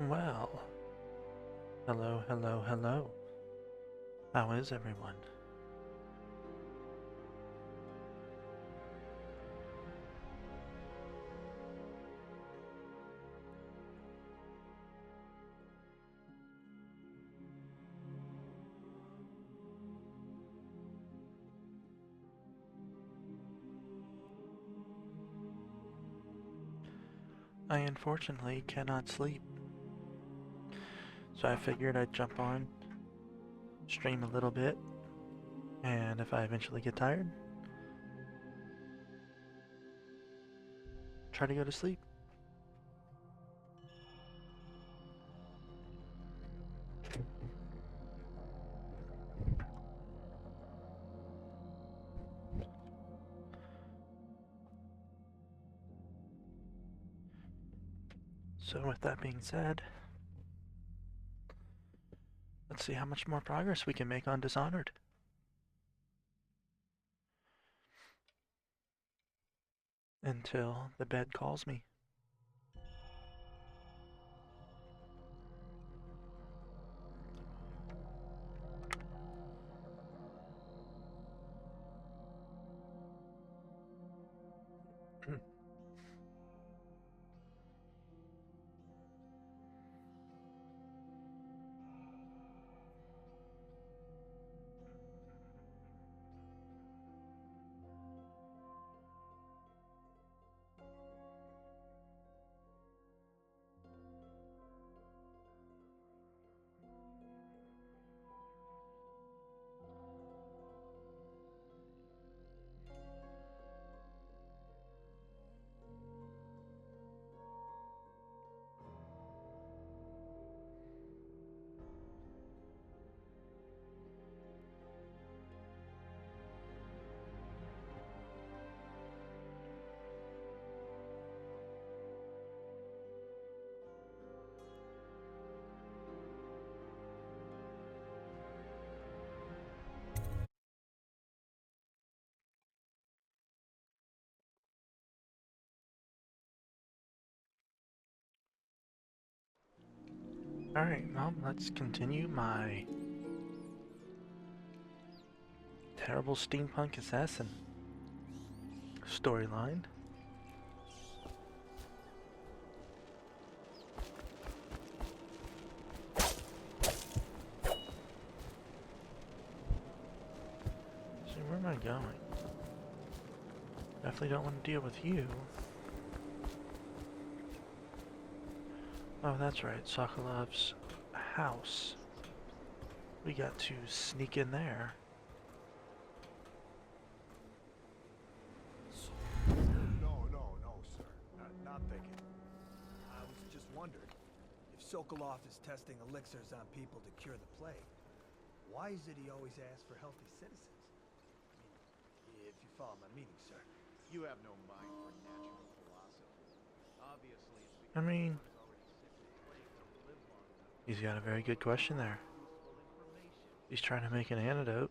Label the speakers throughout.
Speaker 1: Well, hello, hello, hello. How is everyone? I unfortunately cannot sleep, so I figured I'd jump on, stream a little bit, and if I eventually get tired, try to go to sleep. So with that being said, let's see how much more progress we can make on Dishonored. Until the bed calls me. Alright, well, let's continue my terrible steampunk assassin storyline. So where am I going? Definitely don't want to deal with you. Oh, that's right, Sokolov's house. We got to sneak in there.
Speaker 2: No, sir. Not thinking. I was just wondering, if Sokolov is testing elixirs on people to cure the plague, why is it he always asks for healthy citizens? I mean, if you follow my meaning, sir.
Speaker 3: You have no mind for natural philosophy. Obviously, it's
Speaker 1: I
Speaker 3: because
Speaker 1: mean,
Speaker 3: everyone is already sick with the plague and don't live long enough.
Speaker 1: he's got a very good question there.
Speaker 3: Useful information.
Speaker 1: He's trying to make an antidote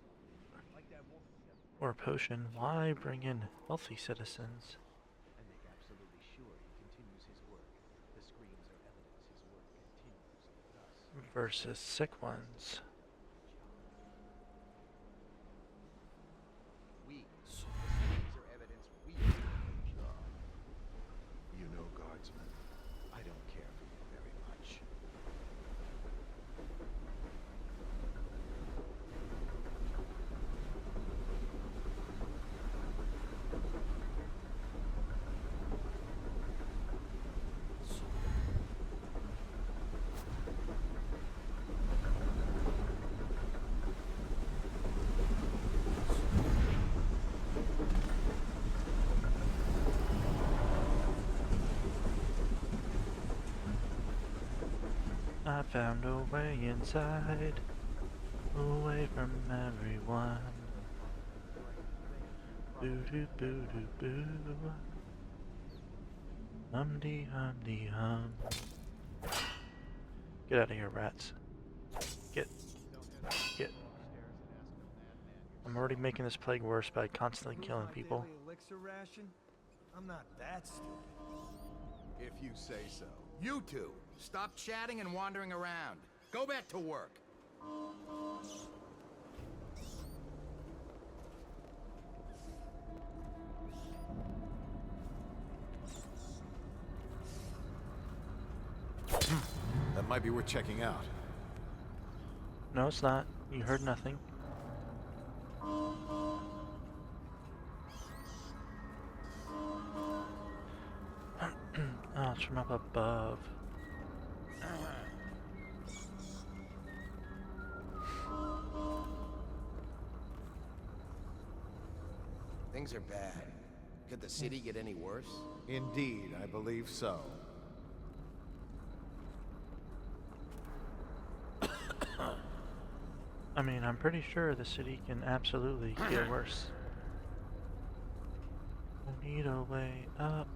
Speaker 3: Like that woman the other day.
Speaker 1: or a potion. Why bring in healthy citizens
Speaker 3: I make absolutely sure he continues his work. The screams are evidence his work continues, thus
Speaker 1: versus sick ones?
Speaker 3: we. The screams are evidence we are doing the job.
Speaker 2: You know, Guardsman,
Speaker 3: I don't care for you very much.
Speaker 1: I found a way inside, away from everyone. Boo doo boo doo boo. Humdy humdy hum. Get out of here, rats. Get. I'm already making this plague worse by constantly killing people.
Speaker 2: daily elixir ration? I'm not that stupid.
Speaker 3: If you say so.
Speaker 2: You two,
Speaker 4: Stop chatting and wandering around. Go back to work.
Speaker 5: That might be worth checking out.
Speaker 1: No, it's not. You heard nothing. Oh, it's from up above.
Speaker 4: Things are bad. Could the city get any worse?
Speaker 5: Indeed, I believe so.
Speaker 1: I mean, I'm pretty sure the city can absolutely get worse. We need a way up.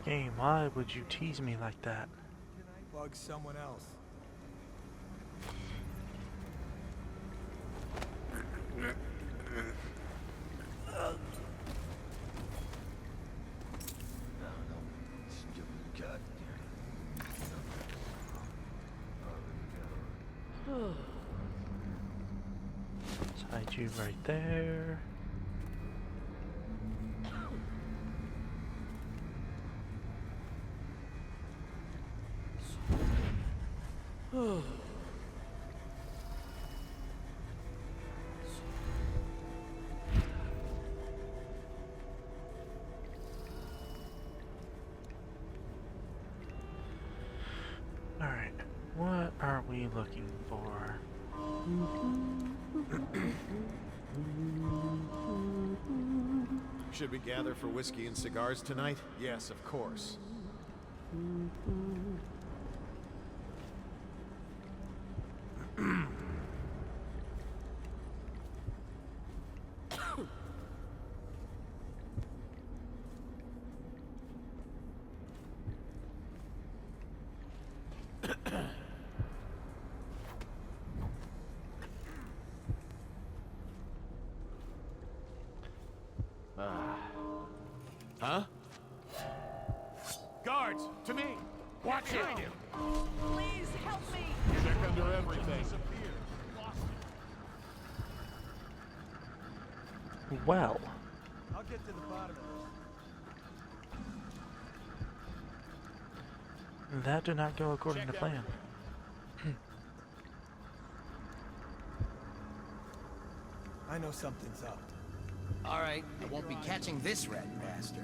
Speaker 1: Game, why would you tease me like that?
Speaker 2: Can I bug someone else?
Speaker 1: Let's hide you right there. Alright, what are we looking for?
Speaker 5: Should we gather for whiskey and cigars tonight? Yes, of course. Huh?
Speaker 6: Guards, to me! Watch it!
Speaker 7: Please help me!
Speaker 6: Check under everything.
Speaker 1: Well,
Speaker 2: I'll get to the bottom of this.
Speaker 1: that did not go according to plan.
Speaker 2: I know something's up.
Speaker 4: All right, I won't be catching this rat bastard.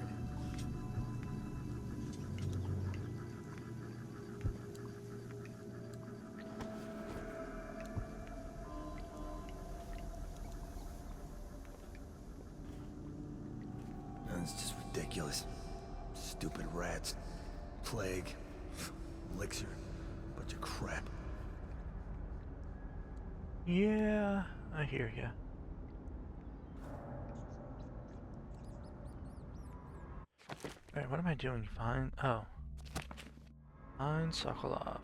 Speaker 2: It's just ridiculous. Stupid rats. Plague. Elixir. Bunch of crap.
Speaker 1: Yeah, I hear ya. Alright, what am I doing? Find. Oh. Find Sokolov.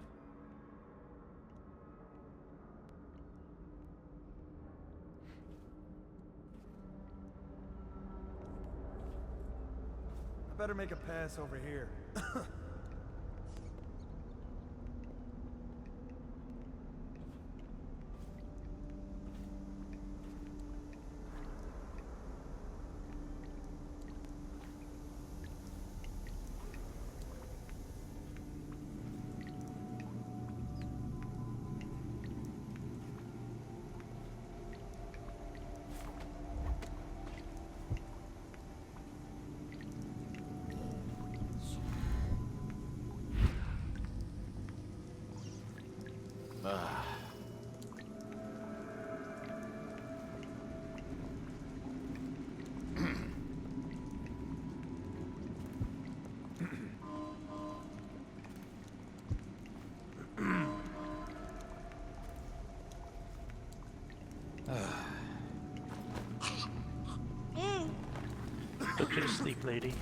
Speaker 2: I better make a pass over here.
Speaker 1: Go to sleep, lady.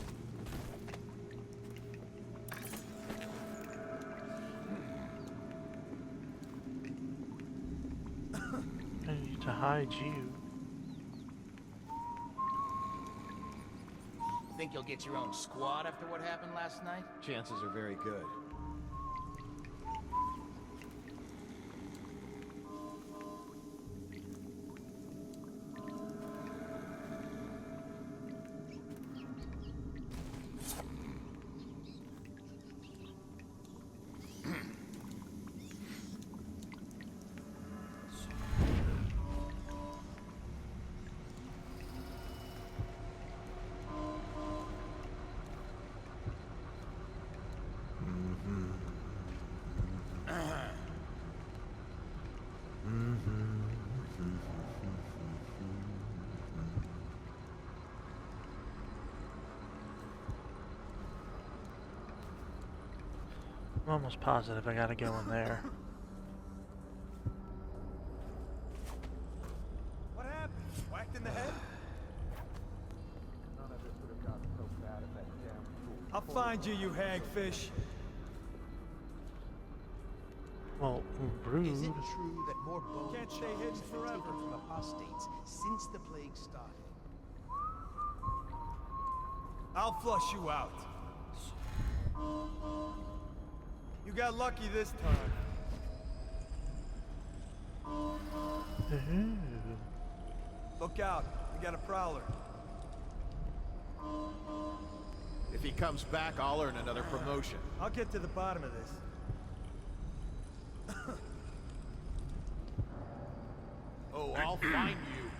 Speaker 1: I need to hide you.
Speaker 4: Think you'll get your own squad after what happened last night?
Speaker 5: Chances are very good.
Speaker 1: I'm almost positive I gotta go in there.
Speaker 2: What happened? Whacked in the head?
Speaker 3: None of this would have gotten so bad if that damn fool.
Speaker 2: I'll find you, you hagfish.
Speaker 1: Well,
Speaker 3: Is
Speaker 1: rude.
Speaker 3: it true that more bone
Speaker 2: Can't stay
Speaker 3: charms
Speaker 2: hidden
Speaker 3: have been
Speaker 2: forever.
Speaker 3: taken from apostates since the plague started?
Speaker 2: I'll flush you out. You got lucky this time.
Speaker 1: Ooh.
Speaker 2: Look out, we got a prowler.
Speaker 5: If he comes back, I'll earn another promotion.
Speaker 2: I'll get to the bottom of this.
Speaker 5: Oh, I'll find you.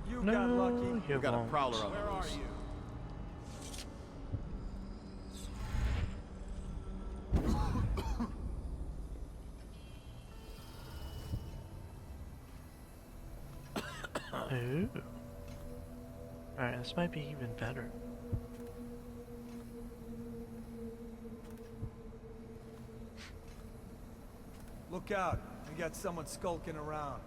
Speaker 2: You got
Speaker 1: No,
Speaker 2: lucky.
Speaker 1: you
Speaker 5: We've got a
Speaker 1: won't.
Speaker 5: prowler on
Speaker 2: Where
Speaker 5: the
Speaker 2: are
Speaker 5: loose.
Speaker 2: you?
Speaker 1: Ooh. Alright, this might be even better.
Speaker 2: Look out, we got someone skulking around.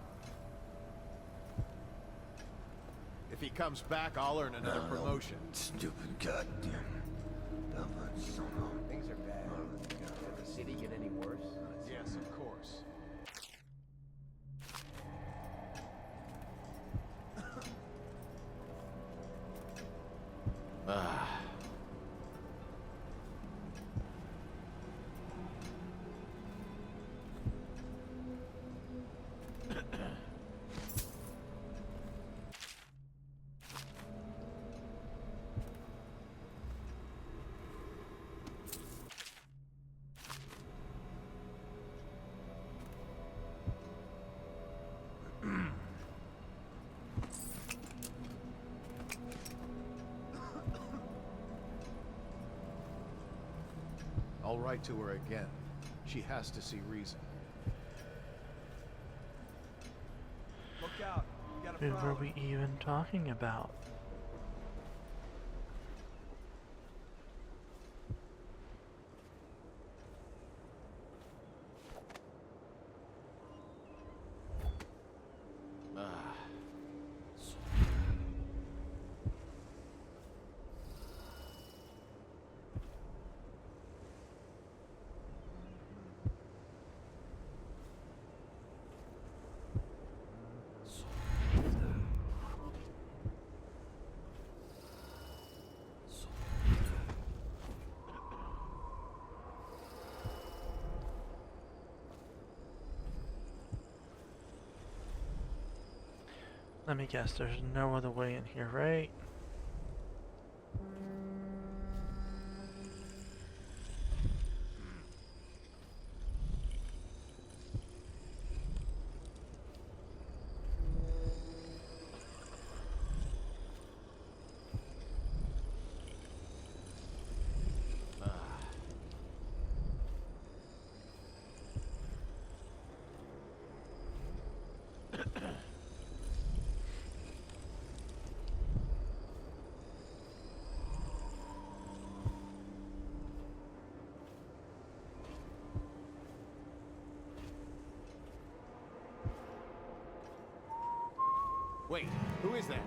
Speaker 5: If he comes back, I'll earn another promotion.
Speaker 4: Stupid goddamn. Things are bad. Did the city get any worse?
Speaker 5: Yes, of course. Ah. I'll write to her again. She has to see reason.
Speaker 2: Look out, we got a
Speaker 1: Who were
Speaker 2: prowler.
Speaker 1: we even talking about?
Speaker 5: Ah.
Speaker 1: Let me guess, there's no other way in here, right?
Speaker 5: Wait, who is that?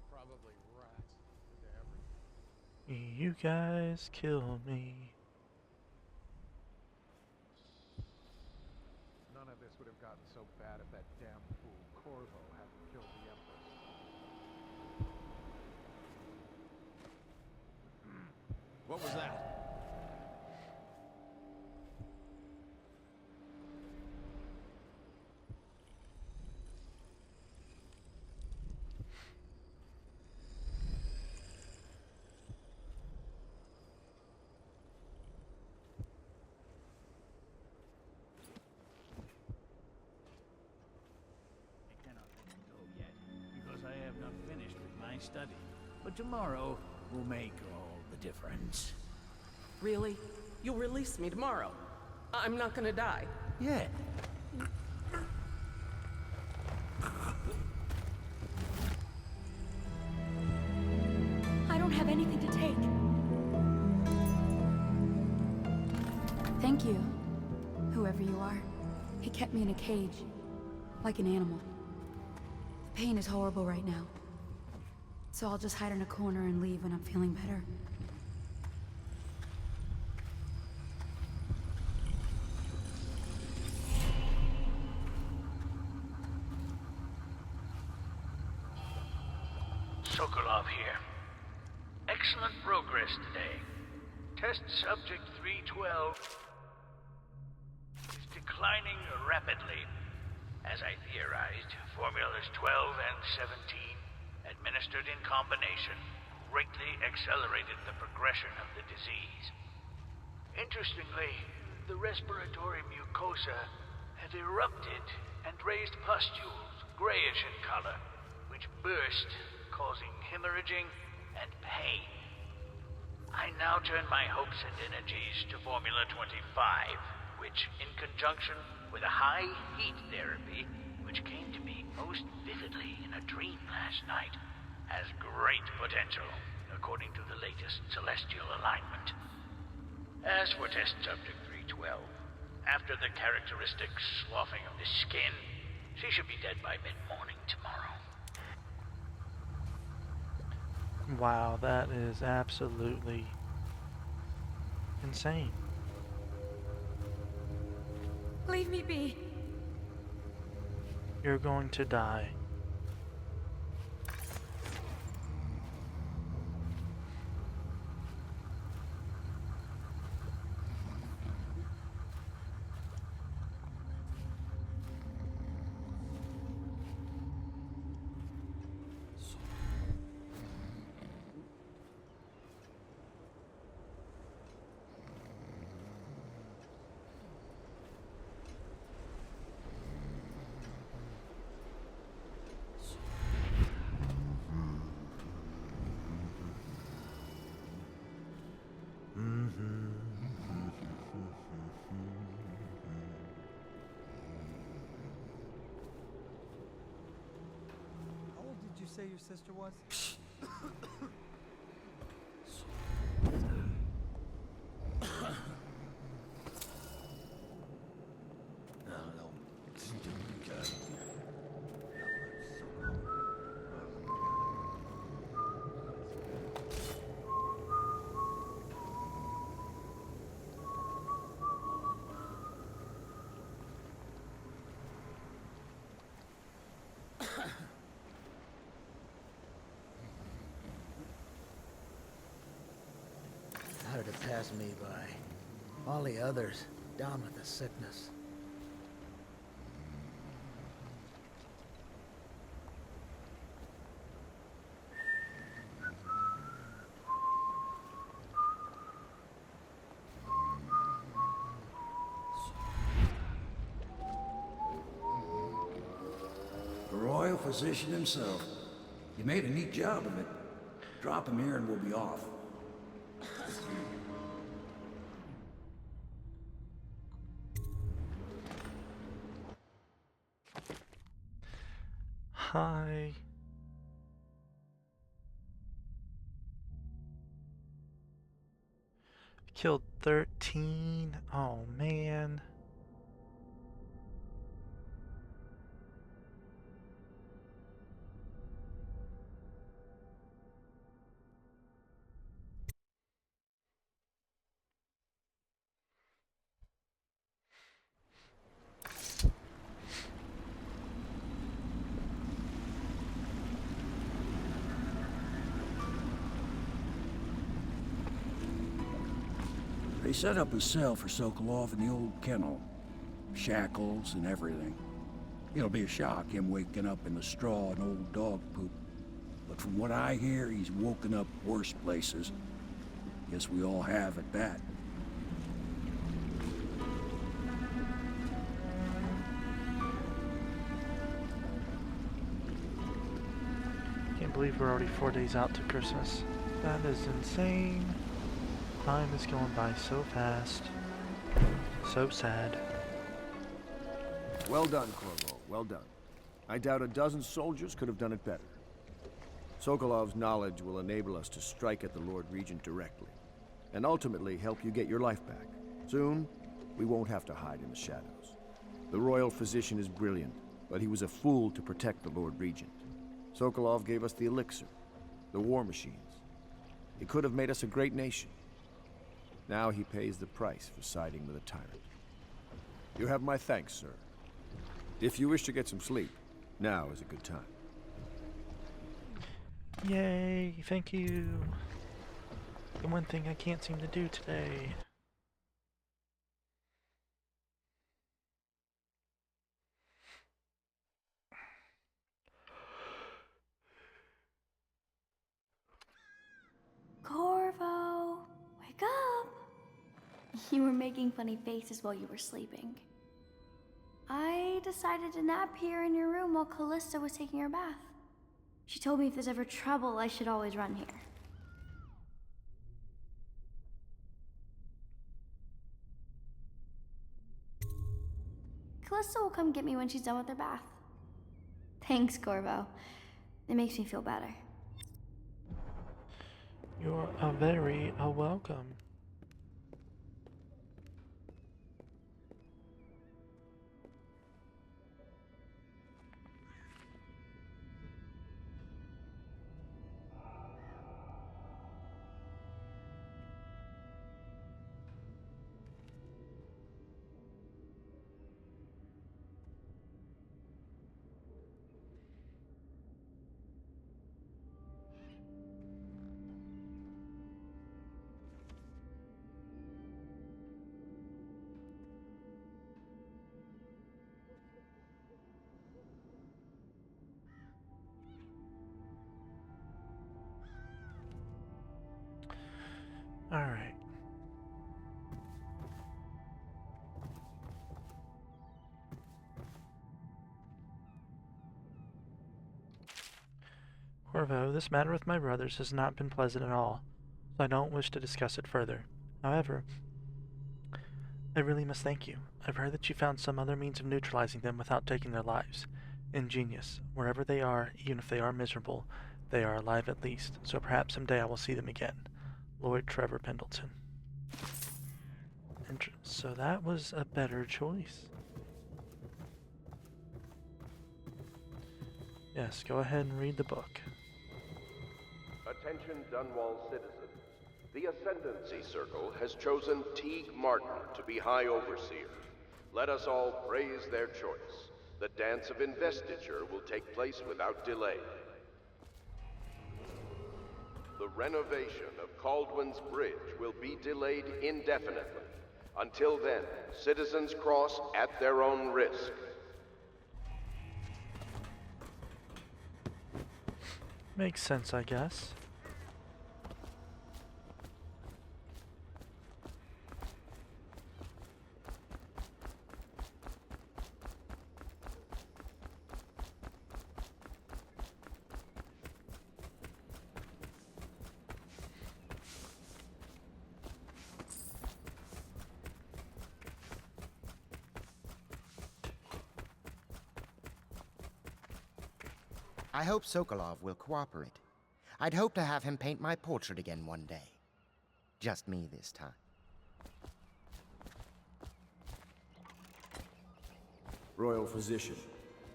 Speaker 6: Probably rats into everything.
Speaker 1: You guys kill me.
Speaker 6: None of this would have gotten so bad if that damn fool Corvo hadn't killed the Empress.
Speaker 5: What was that?
Speaker 8: I cannot let it go yet, because I have not finished with my study. But tomorrow will make all the difference.
Speaker 9: Really? You'll release me tomorrow? I'm not gonna die.
Speaker 8: Yeah.
Speaker 10: I don't have anything to take. Thank you, whoever you are. He kept me in a cage, like an animal. The pain is horrible right now. So I'll just hide in a corner and leave when I'm feeling better.
Speaker 8: Sokolov here. Excellent progress today. Test subject 312 is declining rapidly. As I theorized, formulas 12 and 17, administered in combination, greatly accelerated the progression of the disease. Interestingly, the respiratory mucosa had erupted and raised pustules, grayish in color, which burst, causing hemorrhaging and pain. I now turn my hopes and energies to Formula 25, which, in conjunction with a high heat therapy, which came to me most vividly in a dream last night, has great potential, according to the latest celestial alignment. As for test subject 312, after the characteristic sloughing of the skin, she should be dead by mid-morning tomorrow.
Speaker 1: Wow, that is absolutely insane.
Speaker 10: Leave me be.
Speaker 1: You're going to die.
Speaker 2: How old did you say your sister was?
Speaker 8: How did it pass me by? All the others, down with the sickness.
Speaker 11: The royal physician himself. You made a neat job of it. Drop him here and we'll be off.
Speaker 1: Hi. Killed 13. Oh man.
Speaker 11: They set up a cell for Sokolov in the old kennel. Shackles and everything. It'll be a shock, him waking up in the straw and old dog poop. But from what I hear, he's woken up worse places. Guess we all have at that.
Speaker 1: Can't believe we're already 4 days out to Christmas. That is insane. Time is going by so fast. So sad.
Speaker 12: Well done, Corvo. Well done. I doubt a dozen soldiers could have done it better. Sokolov's knowledge will enable us to strike at the Lord Regent directly, and ultimately help you get your life back. Soon, we won't have to hide in the shadows. The royal physician is brilliant, but he was a fool to protect the Lord Regent. Sokolov gave us the elixir, the war machines. He could have made us a great nation. Now he pays the price for siding with a tyrant. You have my thanks, sir. If you wish to get some sleep, now is a good time.
Speaker 1: Yay, thank you. The one thing I can't seem to do today.
Speaker 13: Corvo, wake up! You were making funny faces while you were sleeping. I decided to nap here in your room while Callista was taking her bath. She told me if there's ever trouble, I should always run here. Callista will come get me when she's done with her bath. Thanks, Corvo. It makes me feel better.
Speaker 1: You're very welcome. All right. Corvo, this matter with my brothers has not been pleasant at all, so I don't wish to discuss it further. However, I really must thank you. I've heard that you found some other means of neutralizing them without taking their lives. Ingenious. Wherever they are, even if they are miserable, they are alive at least, so perhaps someday I will see them again. Lord Trevor Pendleton. So that was a better choice. Yes, go ahead and read the book.
Speaker 14: Attention Dunwall citizens. The Ascendancy Circle has chosen Teague Martin to be High Overseer. Let us all praise their choice. The dance of investiture will take place without delay. The renovation of Caldwin's Bridge will be delayed indefinitely. Until then, citizens cross at their own risk.
Speaker 1: Makes sense, I guess.
Speaker 15: I hope Sokolov will cooperate. I'd hope to have him paint my portrait again one day. Just me this time.
Speaker 12: Royal Physician,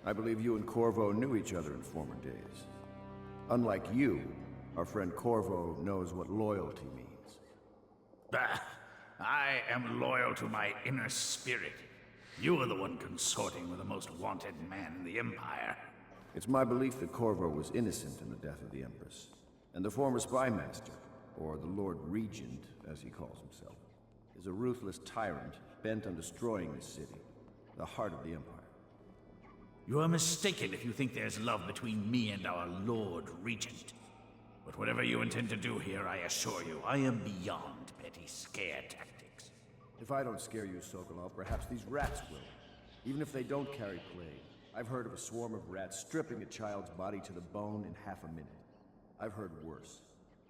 Speaker 12: I believe you and Corvo knew each other in former days. Unlike you, our friend Corvo knows what loyalty means.
Speaker 8: Bah! I am loyal to my inner spirit. You are the one consorting with the most wanted man in the Empire.
Speaker 12: It's my belief that Corvo was innocent in the death of the Empress, and the former spy master, or the Lord Regent, as he calls himself, is a ruthless tyrant bent on destroying this city, the heart of the Empire.
Speaker 8: You are mistaken if you think there's love between me and our Lord Regent. But whatever you intend to do here, I assure you, I am beyond petty scare tactics.
Speaker 12: If I don't scare you, Sokolov, perhaps these rats will. Even if they don't carry plague. I've heard of a swarm of rats stripping a child's body to the bone in half a minute. I've heard worse.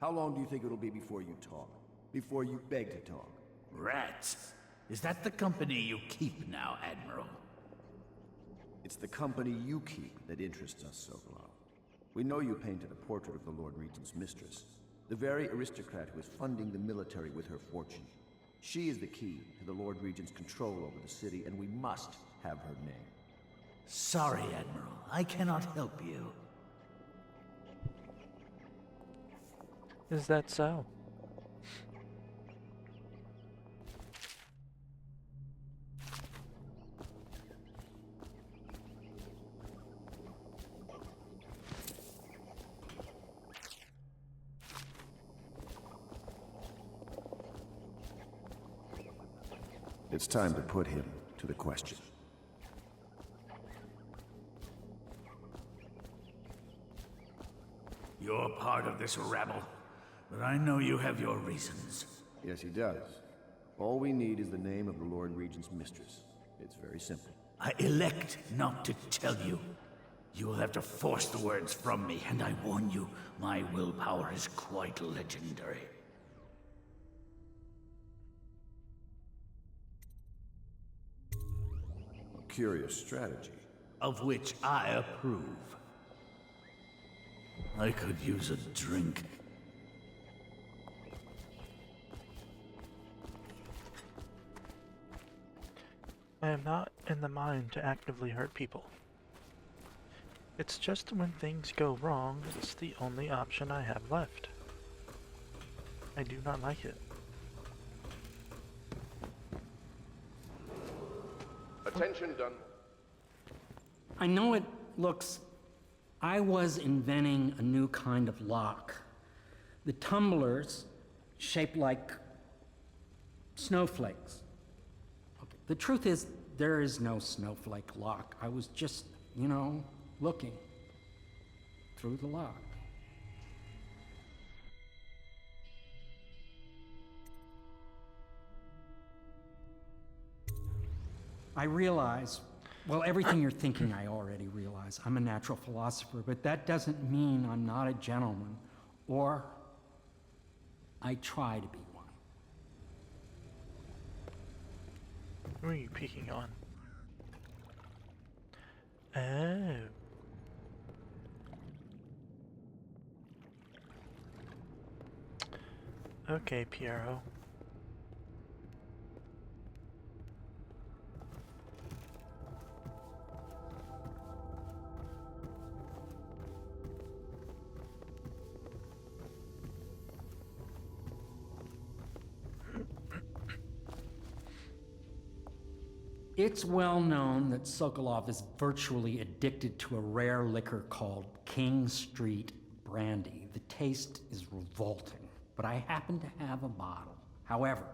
Speaker 12: How long do you think it'll be before you talk? Before you beg to talk?
Speaker 8: Rats? Is that the company you keep now, Admiral?
Speaker 12: It's the company you keep that interests us, Sokolov. We know you painted a portrait of the Lord Regent's mistress, the very aristocrat who is funding the military with her fortune. She is the key to the Lord Regent's control over the city, and we must have her name.
Speaker 8: Sorry, Admiral. I cannot help you.
Speaker 1: Is that so?
Speaker 12: It's time to put him to the question.
Speaker 8: You're part of this rabble, but I know you have your reasons.
Speaker 12: Yes, he does. All we need is the name of the Lord Regent's mistress. It's very simple.
Speaker 8: I elect not to tell you. You will have to force the words from me, and I warn you, my willpower is quite legendary.
Speaker 12: A curious strategy.
Speaker 8: Of which I approve. I could use a drink.
Speaker 1: I am not in the mind to actively hurt people. It's just when things go wrong, it's the only option I have left. I do not like it.
Speaker 14: Attention done.
Speaker 16: I know it looks... I was inventing a new kind of lock. The tumblers shaped like snowflakes. Okay. The truth is, there is no snowflake lock. I was just, you know, looking through the lock. I realize, well, everything you're thinking I already realize. I'm a natural philosopher, but that doesn't mean I'm not a gentleman, or I try to be one.
Speaker 1: Who are you peeking on? Oh. Okay, Piero.
Speaker 16: It's well known that Sokolov is virtually addicted to a rare liquor called King Street Brandy. The taste is revolting, but I happen to have a bottle. However,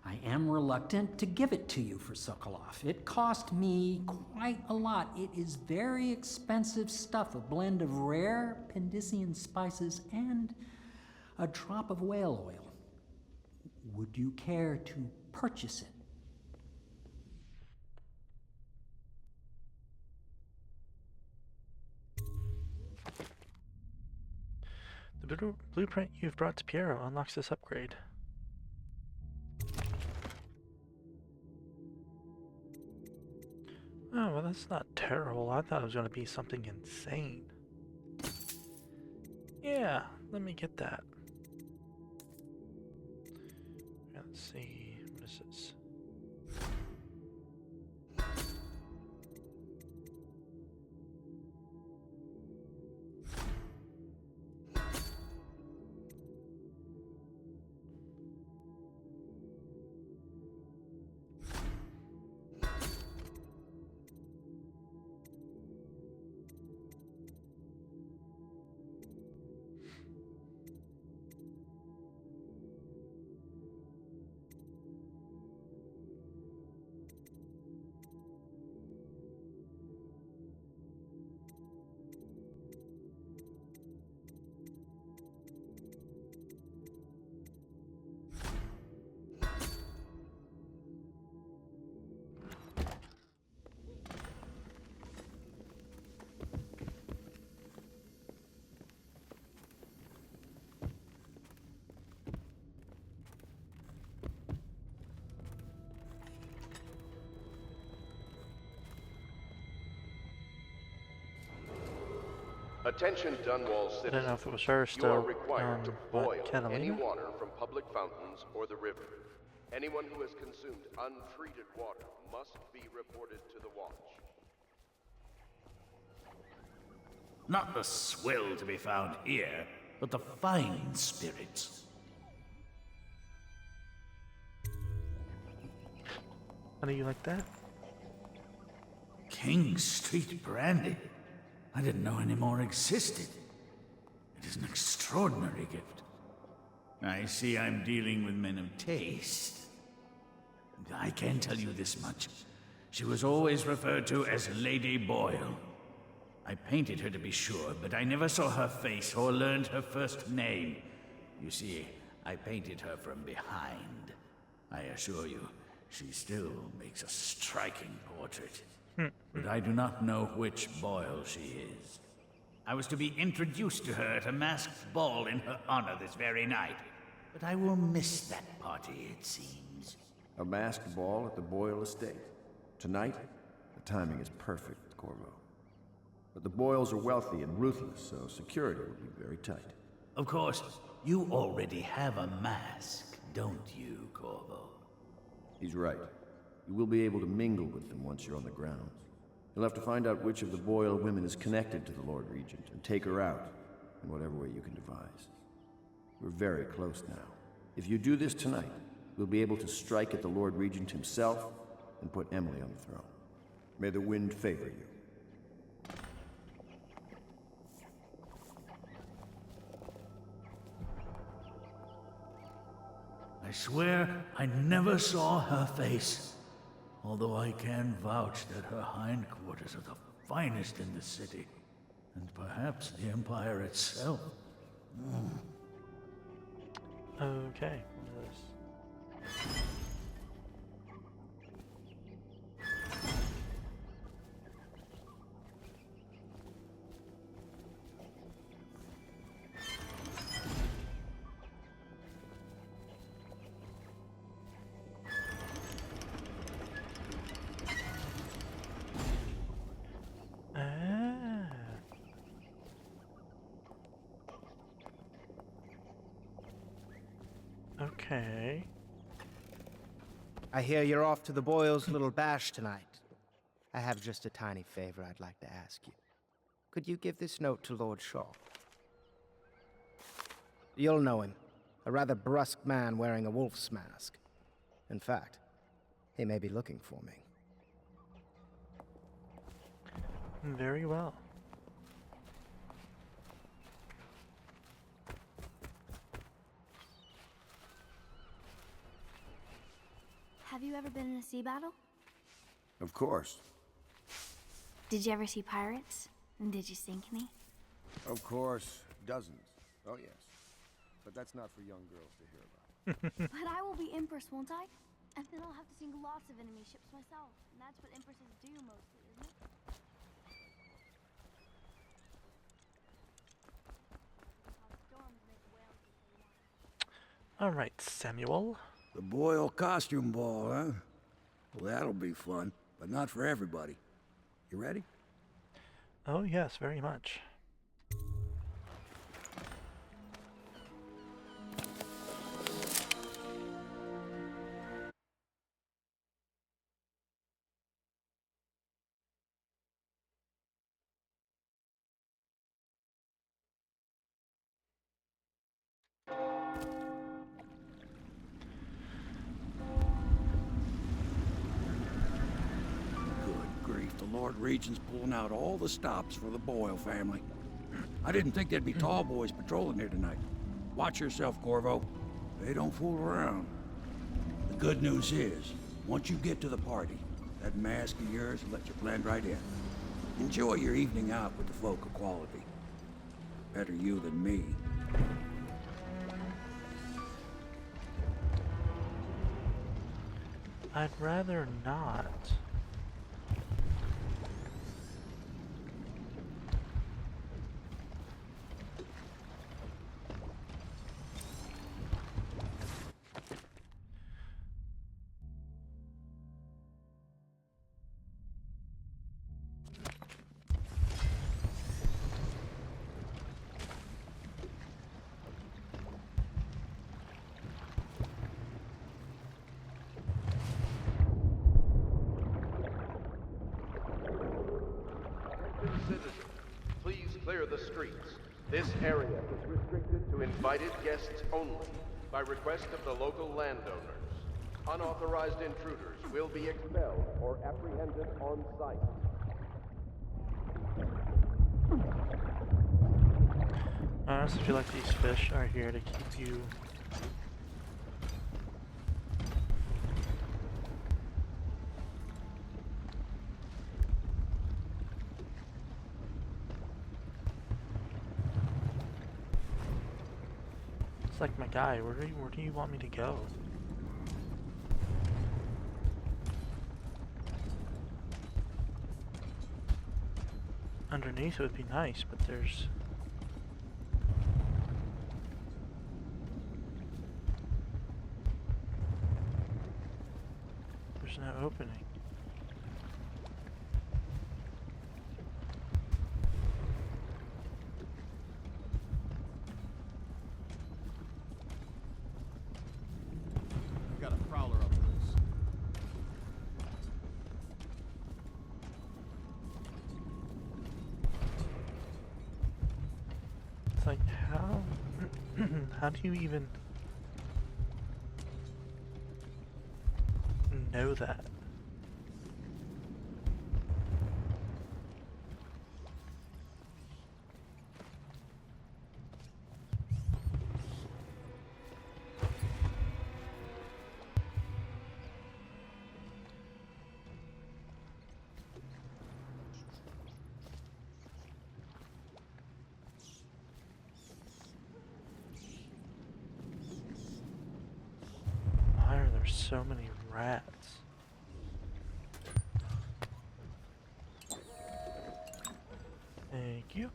Speaker 16: I am reluctant to give it to you for Sokolov. It cost me quite a lot. It is very expensive stuff, a blend of rare Pendician spices and a drop of whale oil. Would you care to purchase it?
Speaker 1: The blueprint you've brought to Piero unlocks this upgrade. Oh, well, that's not terrible. I thought it was going to be something insane. Yeah, let me get that. Let's see. services.
Speaker 14: Attention Dunwall
Speaker 1: I don't know if
Speaker 14: citizens.
Speaker 1: it was her
Speaker 14: You are
Speaker 1: still,
Speaker 14: required to boil any
Speaker 1: Catalina?
Speaker 14: water from public fountains or the river. Anyone who has consumed untreated water must be reported to the watch.
Speaker 8: Not the swill to be found here, but the fine spirits.
Speaker 1: How do you like that?
Speaker 8: King Street brandy. I didn't know any more existed. It is an extraordinary gift. I see I'm dealing with men of taste. I can tell you this much. She was always referred to as Lady Boyle. I painted her to be sure, but I never saw her face or learned her first name. You see, I painted her from behind. I assure you, she still makes a striking portrait. But I do not know which Boyle she is. I was to be introduced to her at a masked ball in her honor this very night. But I will miss that party, it seems.
Speaker 12: A masked ball at the Boyle estate. Tonight? The timing is perfect, Corvo. But the Boyles are wealthy and ruthless, so security will be very tight.
Speaker 8: Of course, you already have a mask, don't you, Corvo?
Speaker 12: He's right. You will be able to mingle with them once you're on the grounds. You'll have to find out which of the Boyle women is connected to the Lord Regent and take her out in whatever way you can devise. We're very close now. If you do this tonight, we'll be able to strike at the Lord Regent himself and put Emily on the throne. May the wind favor you.
Speaker 8: I swear I never saw her face. Although I can vouch that her hindquarters are the finest in the city, and perhaps the Empire itself.
Speaker 1: Okay. Okay.
Speaker 15: I hear you're off to the Boyles' little bash tonight. I have just a tiny favor I'd like to ask you. Could you give this note to Lord Shaw? You'll know him. A rather brusque man wearing a wolf's mask. In fact, he may be looking for me.
Speaker 1: Very well.
Speaker 13: Have you ever been in a sea battle?
Speaker 12: Of course.
Speaker 13: Did you ever see pirates? And did you sink any?
Speaker 12: Of course. Dozens. Oh, yes. But that's not for young girls to hear about.
Speaker 13: But I will be Empress, won't I? And then I'll have to sink lots of enemy ships myself. And that's what Empresses do mostly, isn't it?
Speaker 1: All right, Samuel.
Speaker 11: The Boyle costume ball, huh? Well, that'll be fun, but not for everybody. You ready?
Speaker 1: Oh, yes, very much.
Speaker 11: Lord Regent's pulling out all the stops for the Boyle family. I didn't think there'd be tall boys patrolling here tonight. Watch yourself, Corvo. They don't fool around. The good news is, once you get to the party, that mask of yours will let you blend right in. Enjoy your evening out with the folk of quality. Better you than me.
Speaker 1: I'd rather not.
Speaker 14: Citizens, please clear the streets. This area is restricted to invited guests only, by request of the local landowners. Unauthorized intruders will be expelled or apprehended on site.
Speaker 1: I honestly feel like these fish are here to keep you It's like, my guy, where do you want me to go? Underneath it would be nice, but there's no opening.
Speaker 5: Got a prowler up loose.
Speaker 1: It's like, how how do you even know that? Why are there so many rats? Thank you.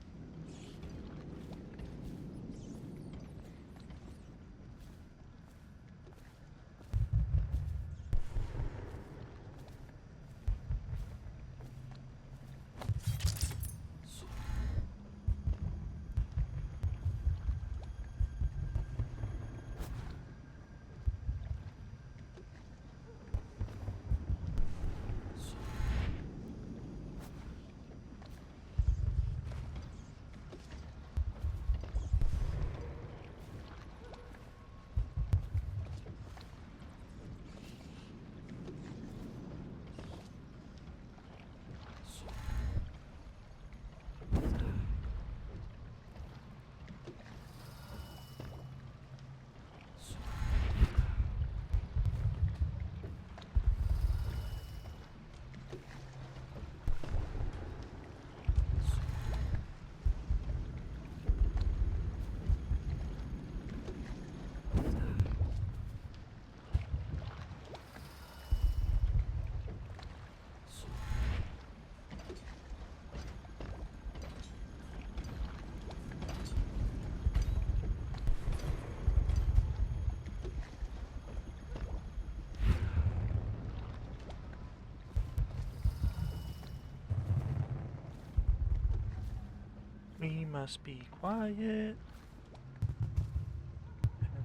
Speaker 1: We must be quiet and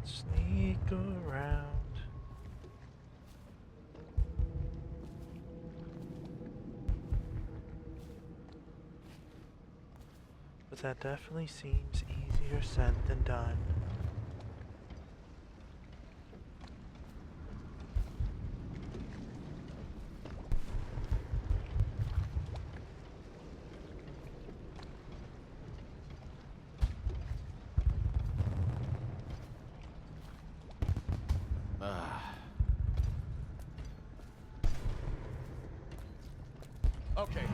Speaker 1: sneak around. But that definitely seems easier said than done.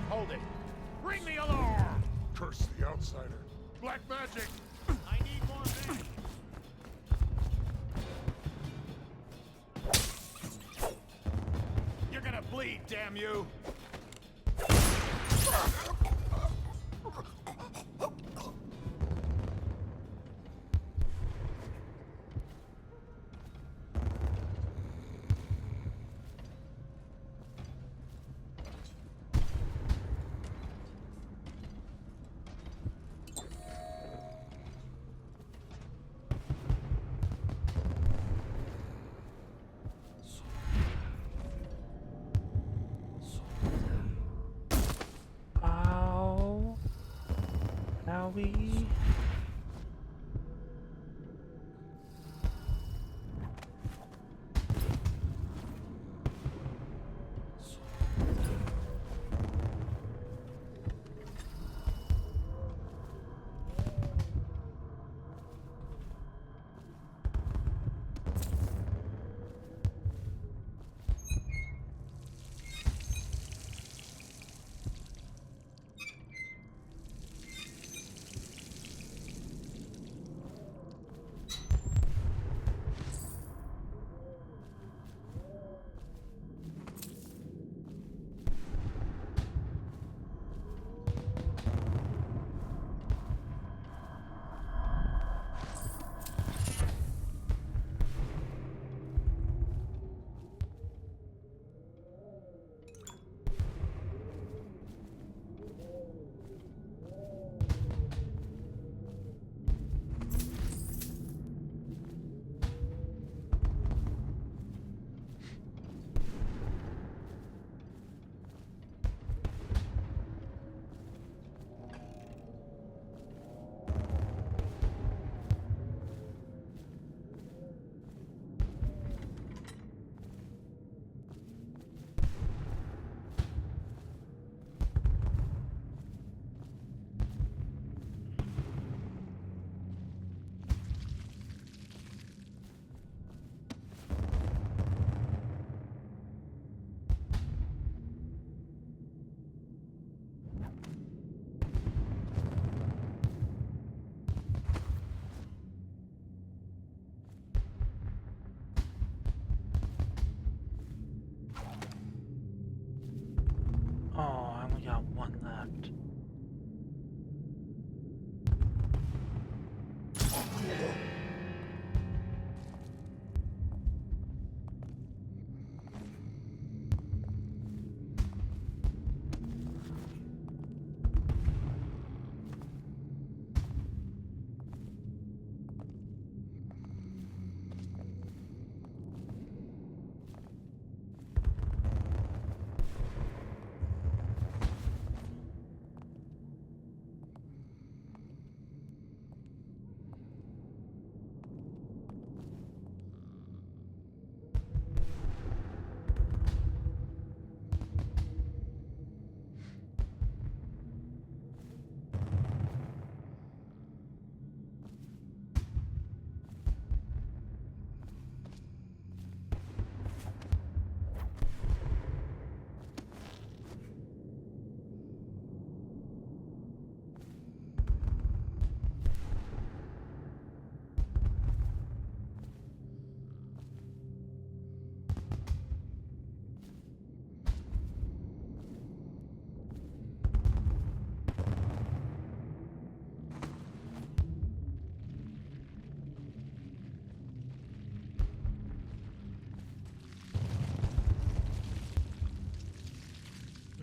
Speaker 5: Hold it. Bring the alarm! Curse the outsider. Black magic! I need more men! You're gonna bleed, damn you!
Speaker 1: We I only got one left.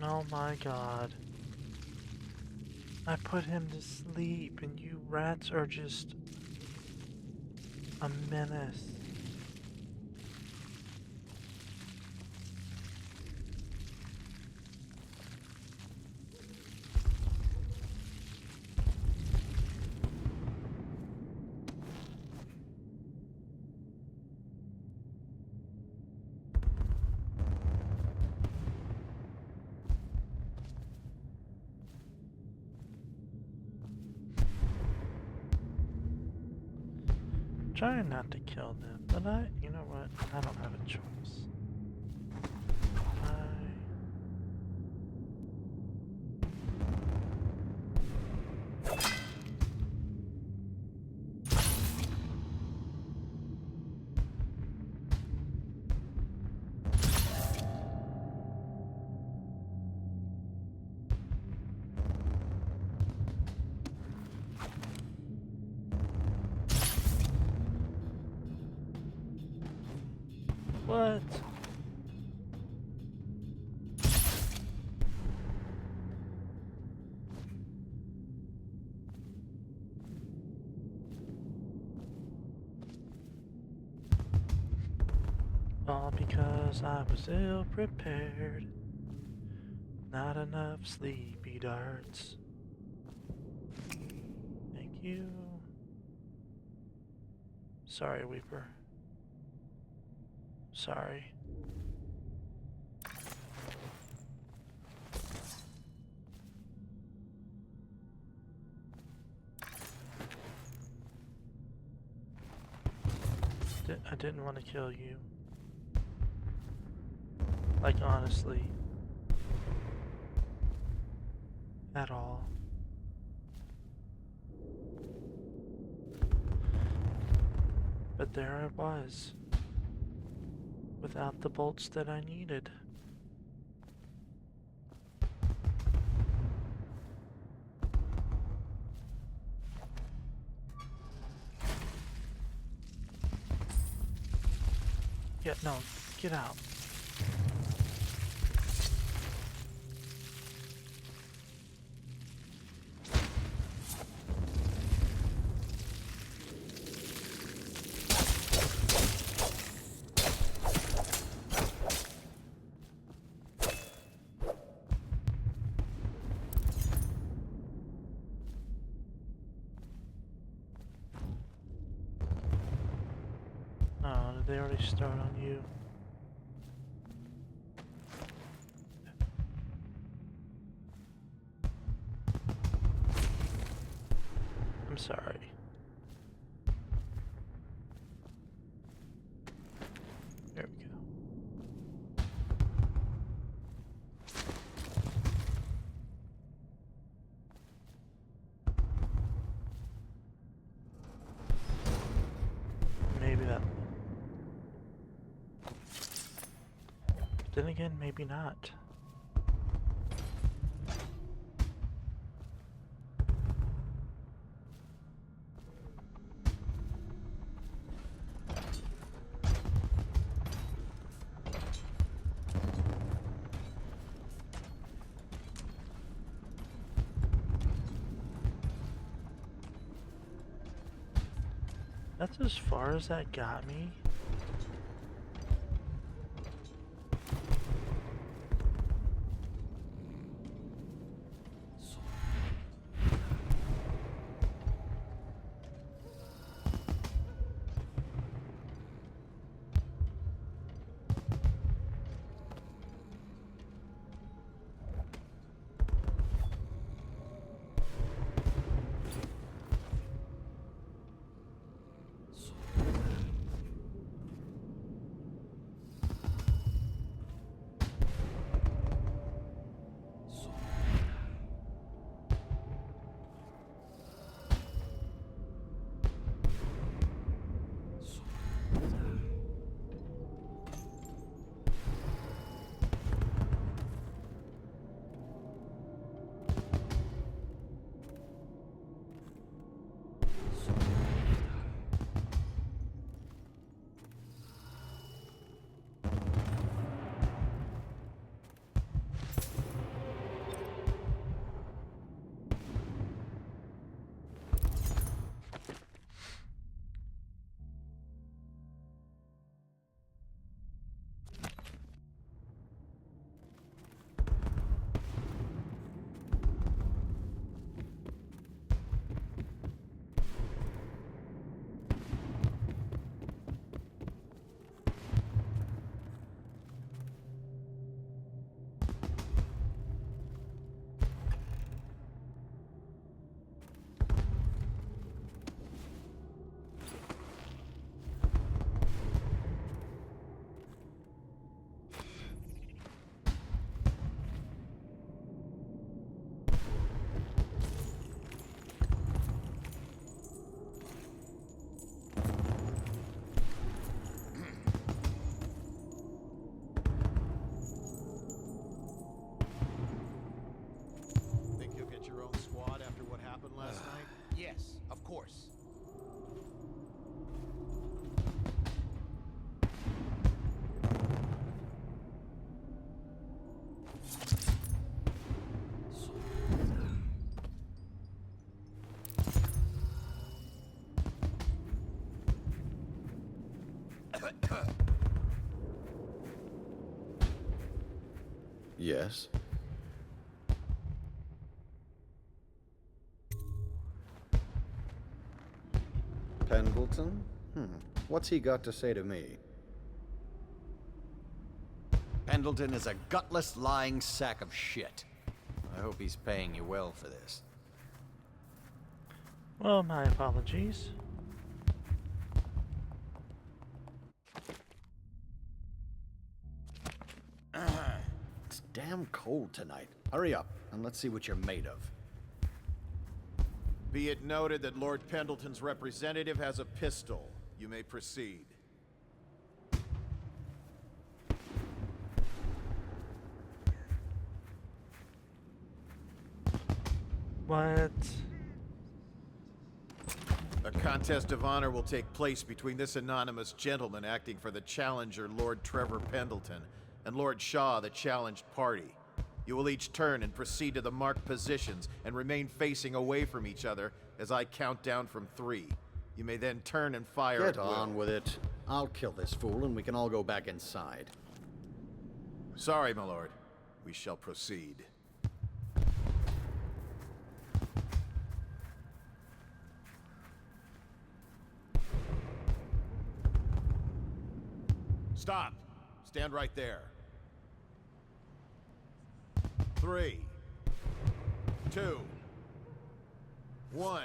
Speaker 1: Oh my god. I put him to sleep and you rats are just a menace. Trying not to kill them, but you know what? I don't have a choice. What? All because I was ill prepared. Not enough sleepy darts. Thank you. Sorry, Weeper. Sorry. I didn't want to kill you. Like, honestly. At all. But there I was. Without the bolts that I needed. Yeah, no, get out. Oh, did they already start on you? I'm sorry. There we go. Maybe that. Then again, maybe not. That's as far as that got me.
Speaker 4: Yes, of course.
Speaker 17: Yes? Pendleton? What's he got to say to me?
Speaker 18: Pendleton is a gutless, lying sack of shit. I hope he's paying you well for this.
Speaker 1: Well, my apologies.
Speaker 18: It's damn cold tonight. Hurry up, and let's see what you're made of.
Speaker 12: Be it noted that Lord Pendleton's representative has a pistol. You may proceed.
Speaker 1: What?
Speaker 12: A contest of honor will take place between this anonymous gentleman acting for the challenger, Lord Trevor Pendleton, and Lord Shaw, the challenged party. You will each turn and proceed to the marked positions and remain facing away from each other as I count down from 3. You may then turn and fire
Speaker 18: Get
Speaker 12: at will.
Speaker 18: on with it. I'll kill this fool and we can all go back inside.
Speaker 12: Sorry, my lord. We shall proceed. Stop. Stand right there. 3, 2, 1.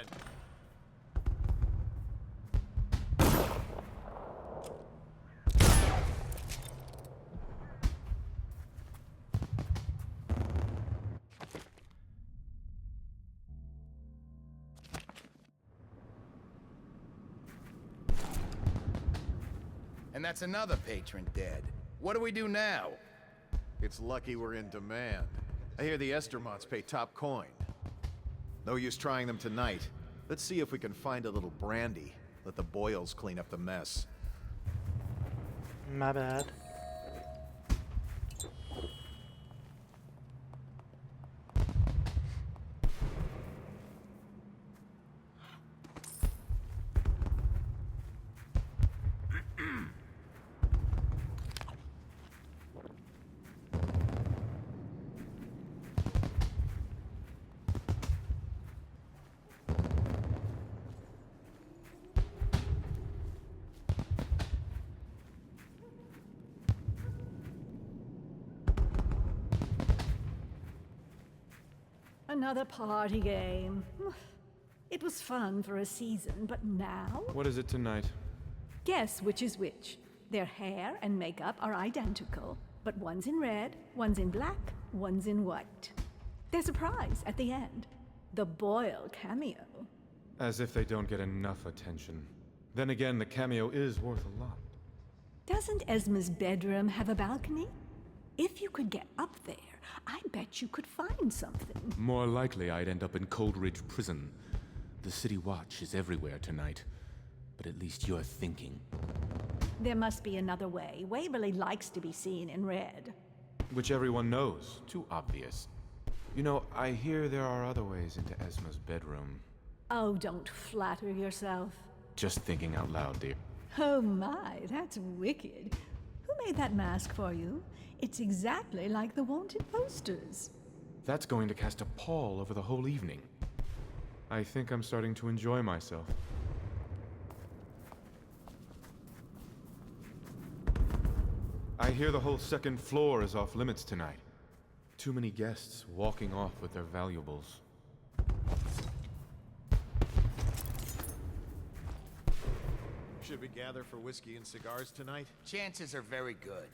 Speaker 4: And that's another patron dead. What do we do now?
Speaker 12: It's lucky we're in demand. I hear the Estermonts pay top coin. No use trying them tonight. Let's see if we can find a little brandy. Let the Boyles clean up the mess.
Speaker 1: My bad.
Speaker 7: Another party game. It was fun for a season, but now?
Speaker 19: What is it tonight?
Speaker 7: Guess which is which. Their hair and makeup are identical, but one's in red, one's in black, one's in white. There's a prize at the end. The Boyle cameo.
Speaker 19: As if they don't get enough attention. Then again, the cameo is worth a lot.
Speaker 7: Doesn't Esma's bedroom have a balcony? If you could get up there, I bet you could find something.
Speaker 19: More likely I'd end up in Coldridge Prison. The City Watch is everywhere tonight. But at least you're thinking.
Speaker 7: There must be another way. Waverly likes to be seen in red.
Speaker 19: Which everyone knows. Too obvious. You know, I hear there are other ways into Esma's bedroom.
Speaker 7: Oh, don't flatter yourself.
Speaker 19: Just thinking out loud, dear.
Speaker 7: Oh my, that's wicked. Who made that mask for you? It's exactly like the wanted posters.
Speaker 19: That's going to cast a pall over the whole evening. I think I'm starting to enjoy myself. I hear the whole second floor is off limits tonight. Too many guests walking off with their valuables.
Speaker 12: Should we gather for whiskey and cigars tonight?
Speaker 4: Chances are very good.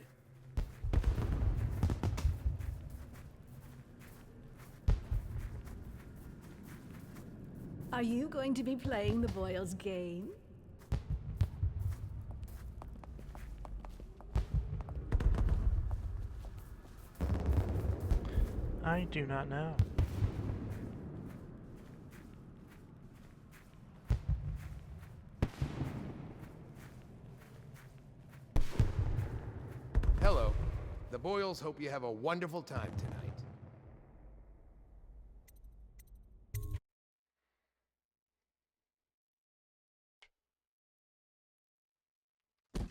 Speaker 7: Are you going to be playing the Boyles game?
Speaker 1: I do not know.
Speaker 4: Hello. The Boyles hope you have a wonderful time tonight.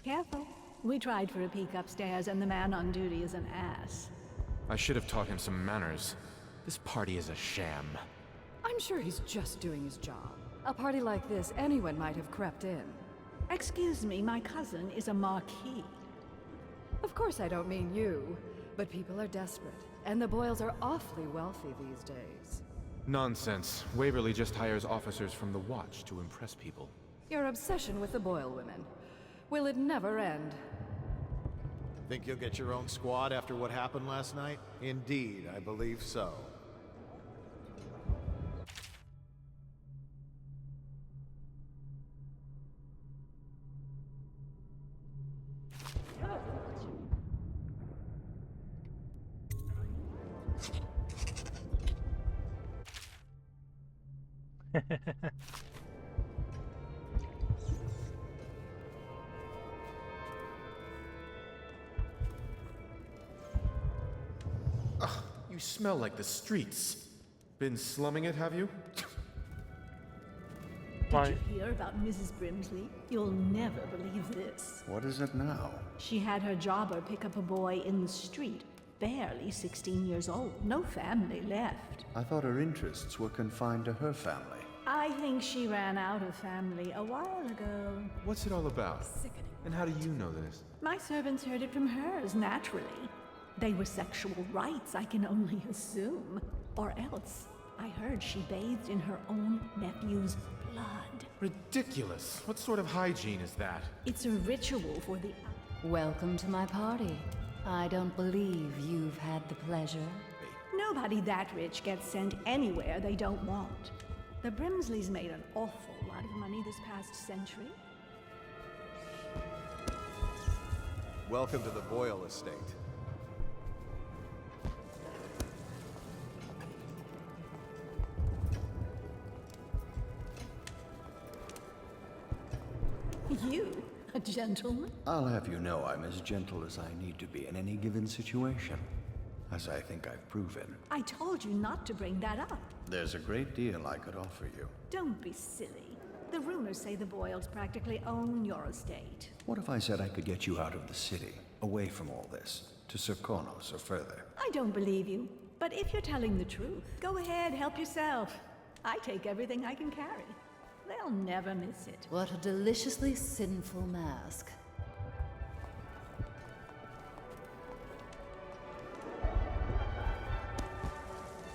Speaker 7: Careful. We tried for a peek upstairs, and the man on duty is an ass.
Speaker 19: I should have taught him some manners. This party is a sham.
Speaker 20: I'm sure he's just doing his job. A party like this, anyone might have crept in.
Speaker 7: Excuse me, my cousin is a marquis.
Speaker 20: Of course I don't mean you, but people are desperate, and the Boyles are awfully wealthy these days.
Speaker 19: Nonsense. Waverly just hires officers from the Watch to impress people.
Speaker 20: Your obsession with the Boyle women. Will it never end?
Speaker 21: Think you'll get your own squad after what happened last night? Indeed, I believe so.
Speaker 19: Ugh, you smell like the streets. Been slumming it, have you?
Speaker 7: Did you hear about Mrs. Brimsley? You'll never believe this.
Speaker 17: What is it now?
Speaker 7: She had her jobber pick up a boy in the street, barely 16 years old. No family left.
Speaker 17: I thought her interests were confined to her family.
Speaker 7: I think she ran out of family a while ago.
Speaker 19: What's it all about? And how do you know this?
Speaker 7: My servants heard it from hers, naturally. They were sexual rights, I can only assume. Or else, I heard she bathed in her own nephew's blood.
Speaker 19: Ridiculous. What sort of hygiene is that?
Speaker 7: It's a ritual for the...
Speaker 10: Welcome to my party. I don't believe you've had the pleasure.
Speaker 7: Nobody that rich gets sent anywhere they don't want. The Brimsleys made an awful lot of money this past century.
Speaker 21: Welcome to the Boyle estate.
Speaker 7: You, a gentleman?
Speaker 17: I'll have you know I'm as gentle as I need to be in any given situation, as I think I've proven.
Speaker 7: I told you not to bring that up.
Speaker 17: There's a great deal I could offer you.
Speaker 7: Don't be silly. The rumors say the Boyles practically own your estate.
Speaker 17: What if I said I could get you out of the city, away from all this, to Serkonos or further?
Speaker 7: I don't believe you, but if you're telling the truth, go ahead, help yourself. I take everything I can carry. They'll never miss it.
Speaker 10: What a deliciously sinful mask.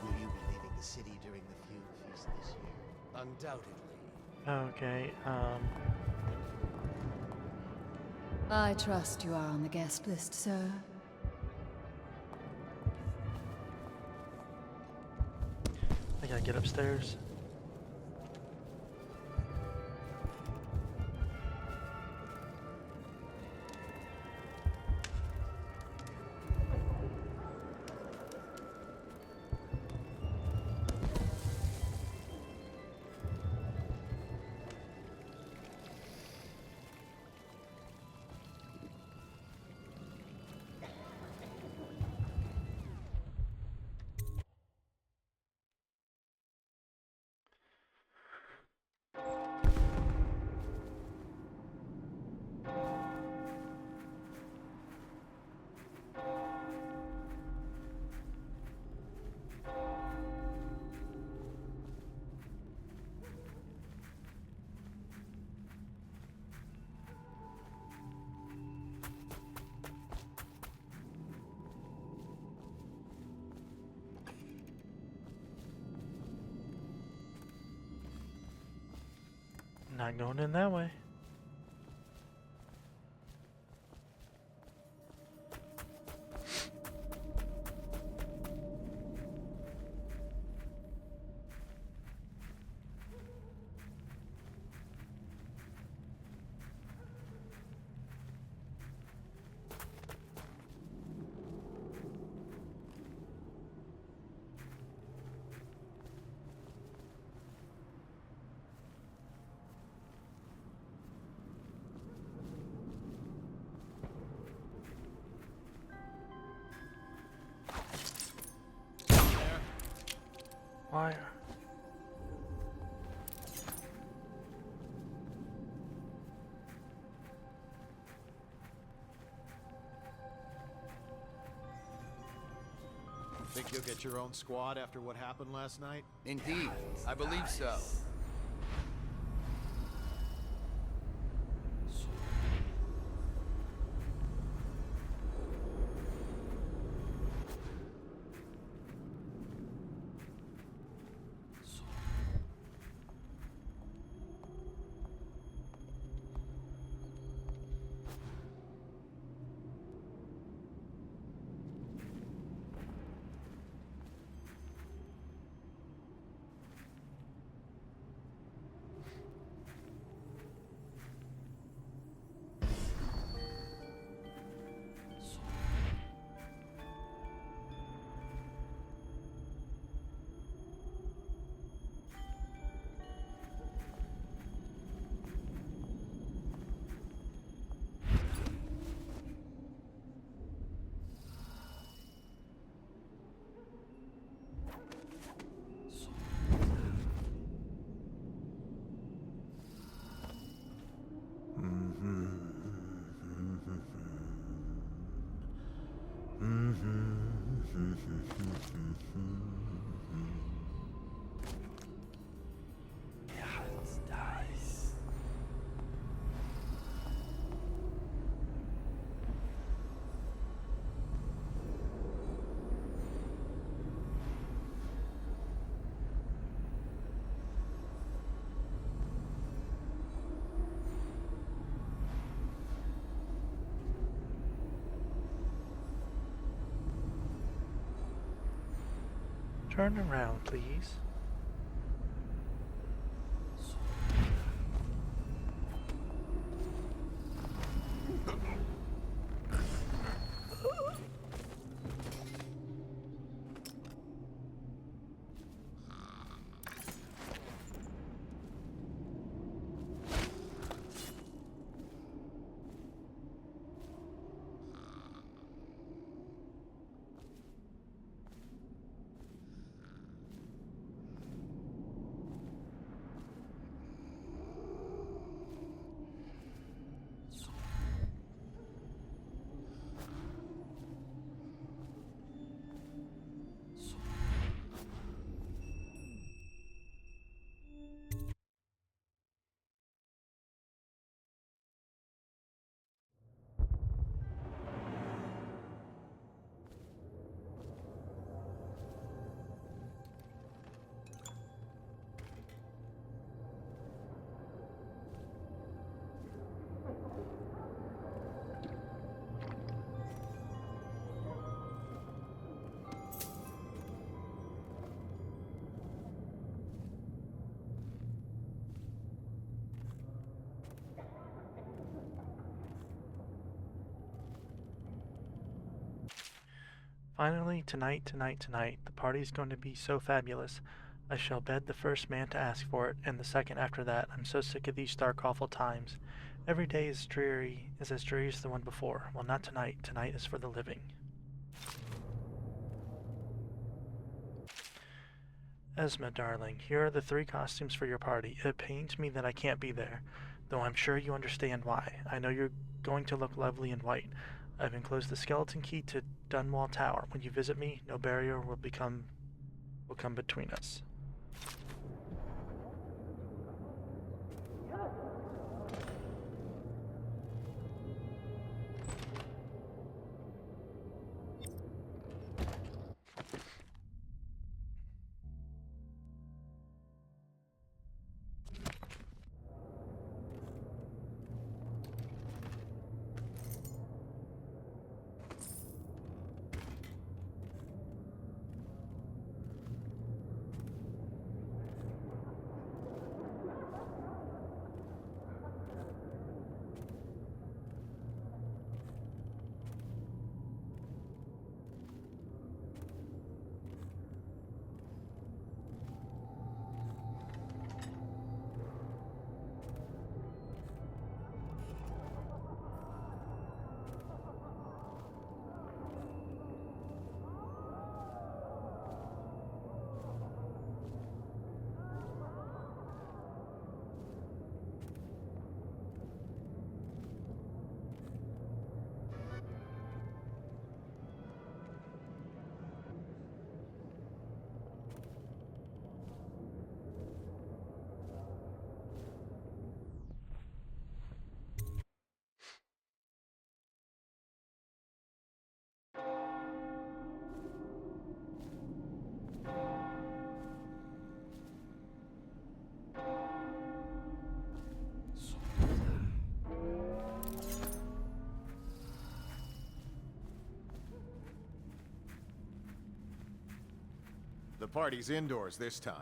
Speaker 3: Will you be leaving the city during the Fugue Feast this year?
Speaker 2: Undoubtedly.
Speaker 1: Okay,
Speaker 10: I trust you are on the guest list, sir.
Speaker 1: I gotta get upstairs. Not going in that way. Why?
Speaker 21: Think you'll get your own squad after what happened last night?
Speaker 4: Indeed, I believe so.
Speaker 1: Turn around, please. Finally, tonight, the party's going to be so fabulous. I shall bed the first man to ask for it, and the second after that. I'm so sick of these stark, awful times. Every day is as dreary as the one before. Well, not tonight. Tonight is for the living. Esma, darling, here are the 3 costumes for your party. It pains me that I can't be there, though I'm sure you understand why. I know you're going to look lovely in white. I've enclosed the skeleton key to Dunwall Tower. When you visit me, no barrier will come between us.
Speaker 21: party's indoors this time.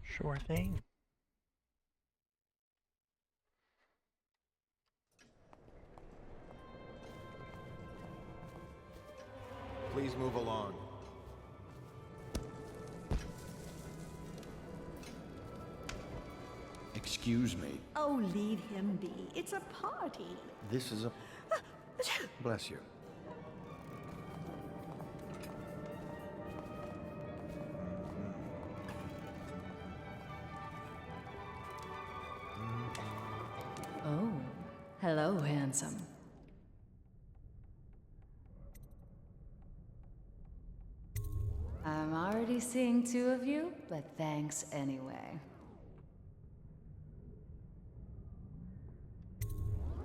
Speaker 1: Sure thing.
Speaker 21: Please move along.
Speaker 17: Excuse me.
Speaker 7: Oh, leave him be. It's a party.
Speaker 17: This is a... Bless you.
Speaker 20: Oh, hello, handsome. I'm already seeing two of you, but thanks anyway.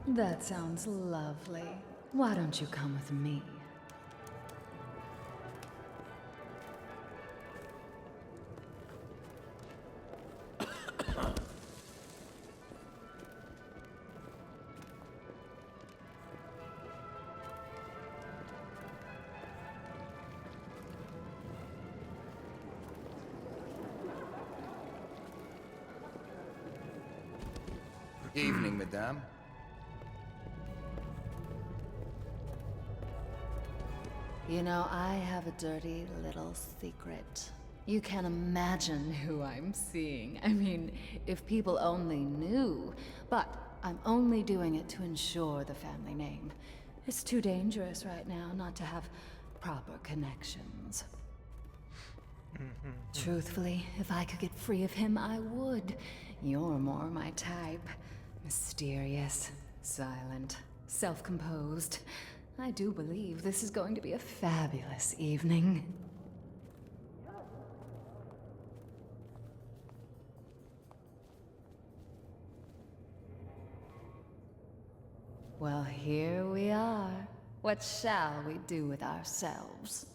Speaker 20: That sounds lovely. Why don't you come with me?
Speaker 18: Evening, madame.
Speaker 20: You know, I have a dirty little secret. You can't imagine who I'm seeing. I mean, if people only knew. But I'm only doing it to ensure the family name. It's too dangerous right now not to have proper connections. Truthfully, if I could get free of him, I would. You're more my type. Mysterious, silent, self-composed. I do believe this is going to be a fabulous evening. Well, here we are. What shall we do with ourselves?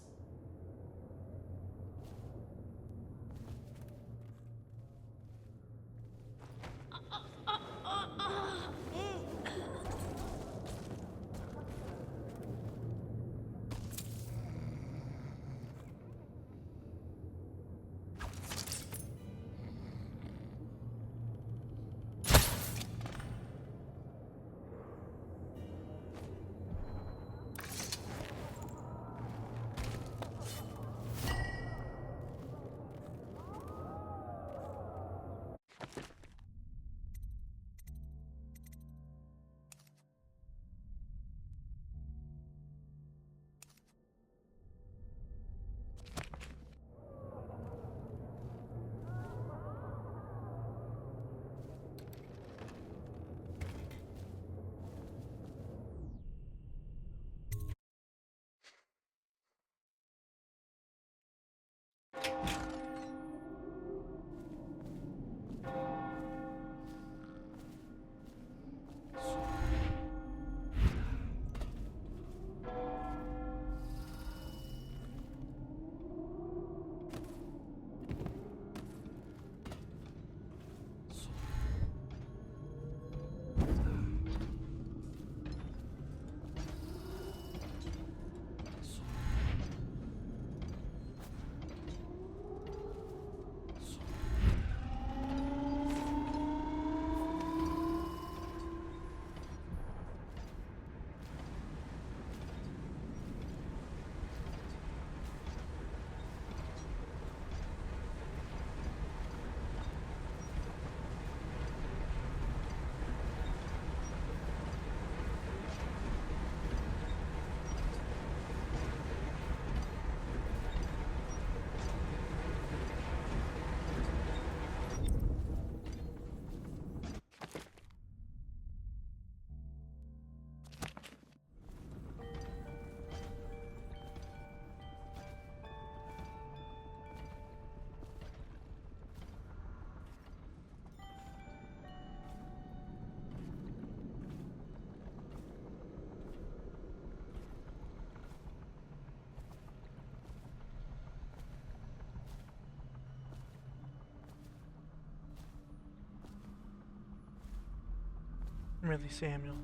Speaker 1: Really, Samuel?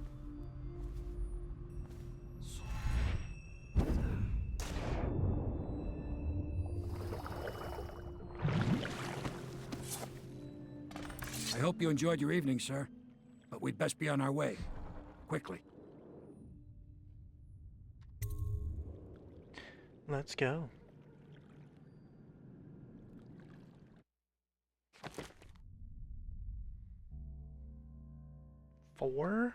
Speaker 11: I hope you enjoyed your evening, sir. But we'd best be on our way. Quickly.
Speaker 1: Let's go. Four?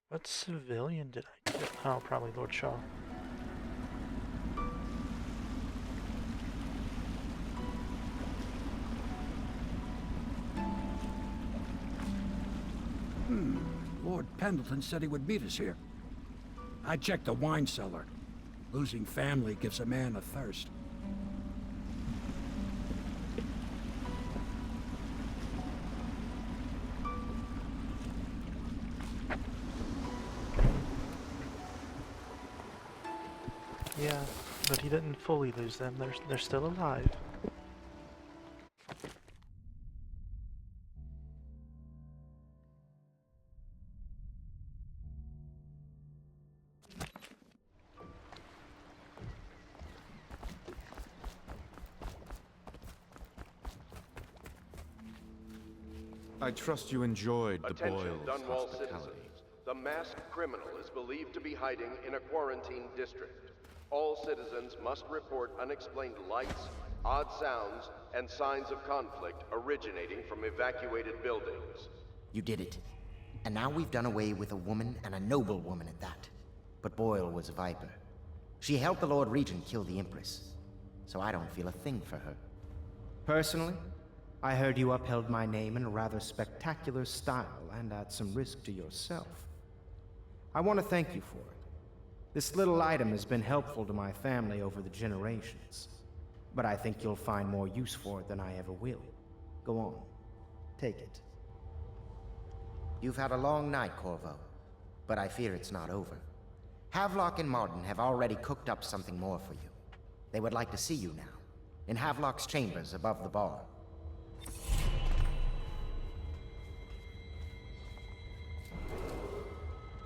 Speaker 1: What civilian did I get? Oh, probably Lord Shaw.
Speaker 11: Lord Pendleton said he would meet us here. I checked the wine cellar. Losing family gives a man a thirst.
Speaker 1: Yeah, but he didn't fully lose them. They're still alive.
Speaker 19: I trust you enjoyed the
Speaker 14: Attention,
Speaker 19: Boyle's
Speaker 14: Dunwall
Speaker 19: hospitality.
Speaker 14: citizens. The masked criminal is believed to be hiding in a quarantine district. All citizens must report unexplained lights, odd sounds, and signs of conflict originating from evacuated buildings.
Speaker 15: You did it. And now we've done away with a woman, and a noble woman at that. But Boyle was a viper. She helped the Lord Regent kill the Empress, so I don't feel a thing for her. Personally, I heard you upheld my name in a rather spectacular style and at some risk to yourself. I want to thank you for it. This little item has been helpful to my family over the generations, but I think you'll find more use for it than I ever will. Go on. Take it. You've had a long night, Corvo, but I fear it's not over. Havelock and Martin have already cooked up something more for you. They would like to see you now, in Havelock's chambers above the bar.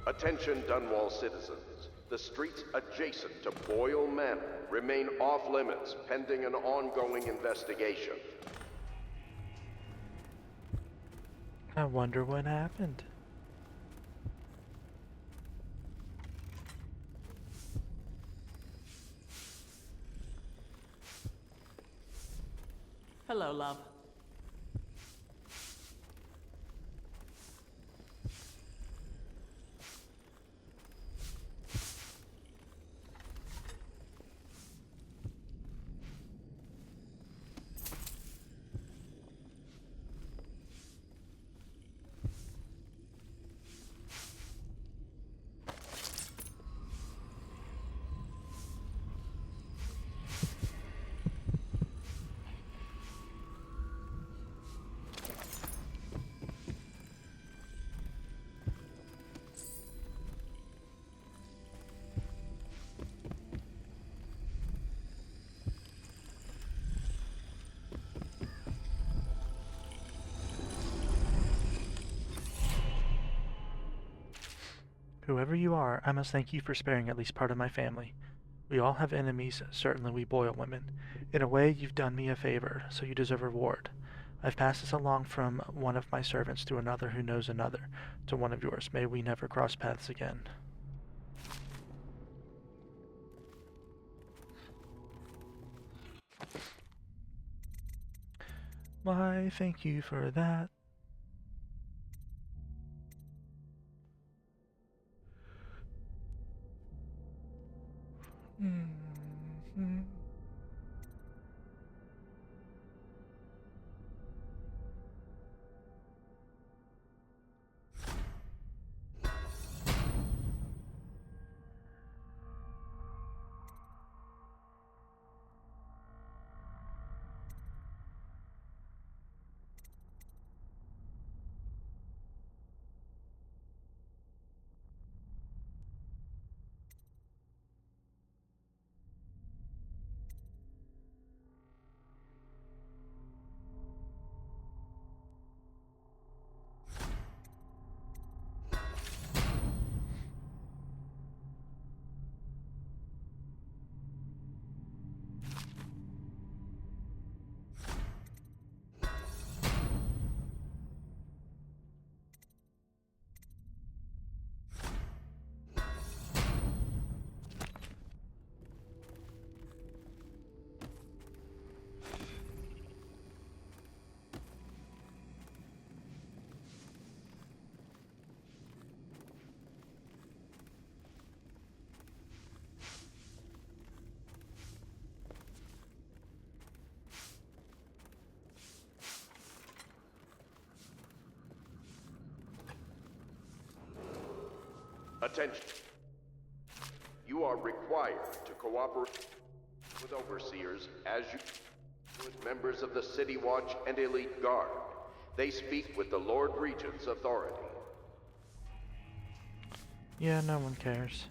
Speaker 14: Attention, Dunwall citizens. The streets adjacent to Boyle Manor remain off-limits pending an ongoing investigation.
Speaker 1: I wonder what happened.
Speaker 9: Hello, love.
Speaker 1: Whoever you are, I must thank you for sparing at least part of my family. We all have enemies, certainly we Boyle women. In a way, you've done me a favor, so you deserve a reward. I've passed this along from one of my servants to another who knows another, to one of yours. May we never cross paths again. Why, thank you for that. Mm-hmm.
Speaker 14: Attention. You are required to cooperate with overseers as you with members of the City Watch and Elite Guard. They speak with the Lord Regent's authority.
Speaker 1: Yeah, no one cares.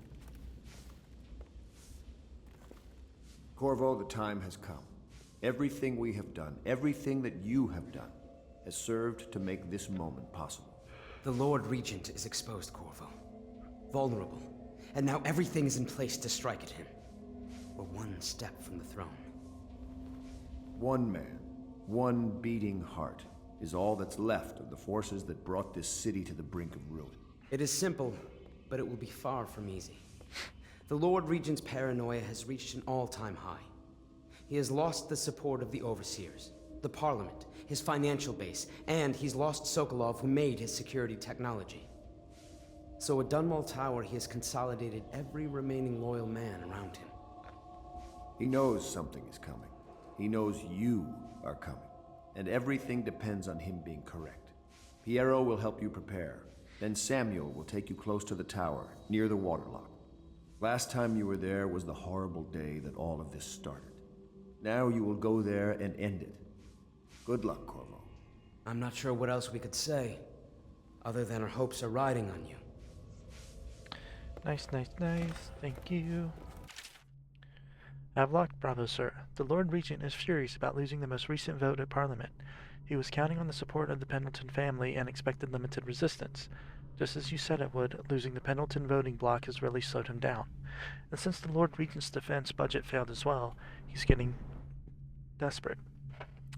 Speaker 12: Corvo, the time has come. Everything we have done, everything that you have done, has served to make this moment possible.
Speaker 6: The Lord Regent is exposed, Corvo. Vulnerable. And now everything is in place to strike at him. We're one step from the throne.
Speaker 12: One man, one beating heart, is all that's left of the forces that brought this city to the brink of ruin.
Speaker 6: It is simple, but it will be far from easy. The Lord Regent's paranoia has reached an all-time high. He has lost the support of the Overseers, the Parliament, his financial base, and he's lost Sokolov, who made his security technology. So at Dunwall Tower, he has consolidated every remaining loyal man around him.
Speaker 12: He knows something is coming. He knows you are coming. And everything depends on him being correct. Piero will help you prepare. Then Samuel will take you close to the tower, near the waterlock. Last time you were there was the horrible day that all of this started. Now you will go there and end it. Good luck, Corvo.
Speaker 6: I'm not sure what else we could say, other than our hopes are riding on you.
Speaker 1: Nice, nice, nice. Thank you. Avlok, bravo, sir. The Lord Regent is furious about losing the most recent vote at Parliament. He was counting on the support of the Pendleton family and expected limited resistance. Just as you said it would, losing the Pendleton voting bloc has really slowed him down. And since the Lord Regent's defense budget failed as well, he's getting desperate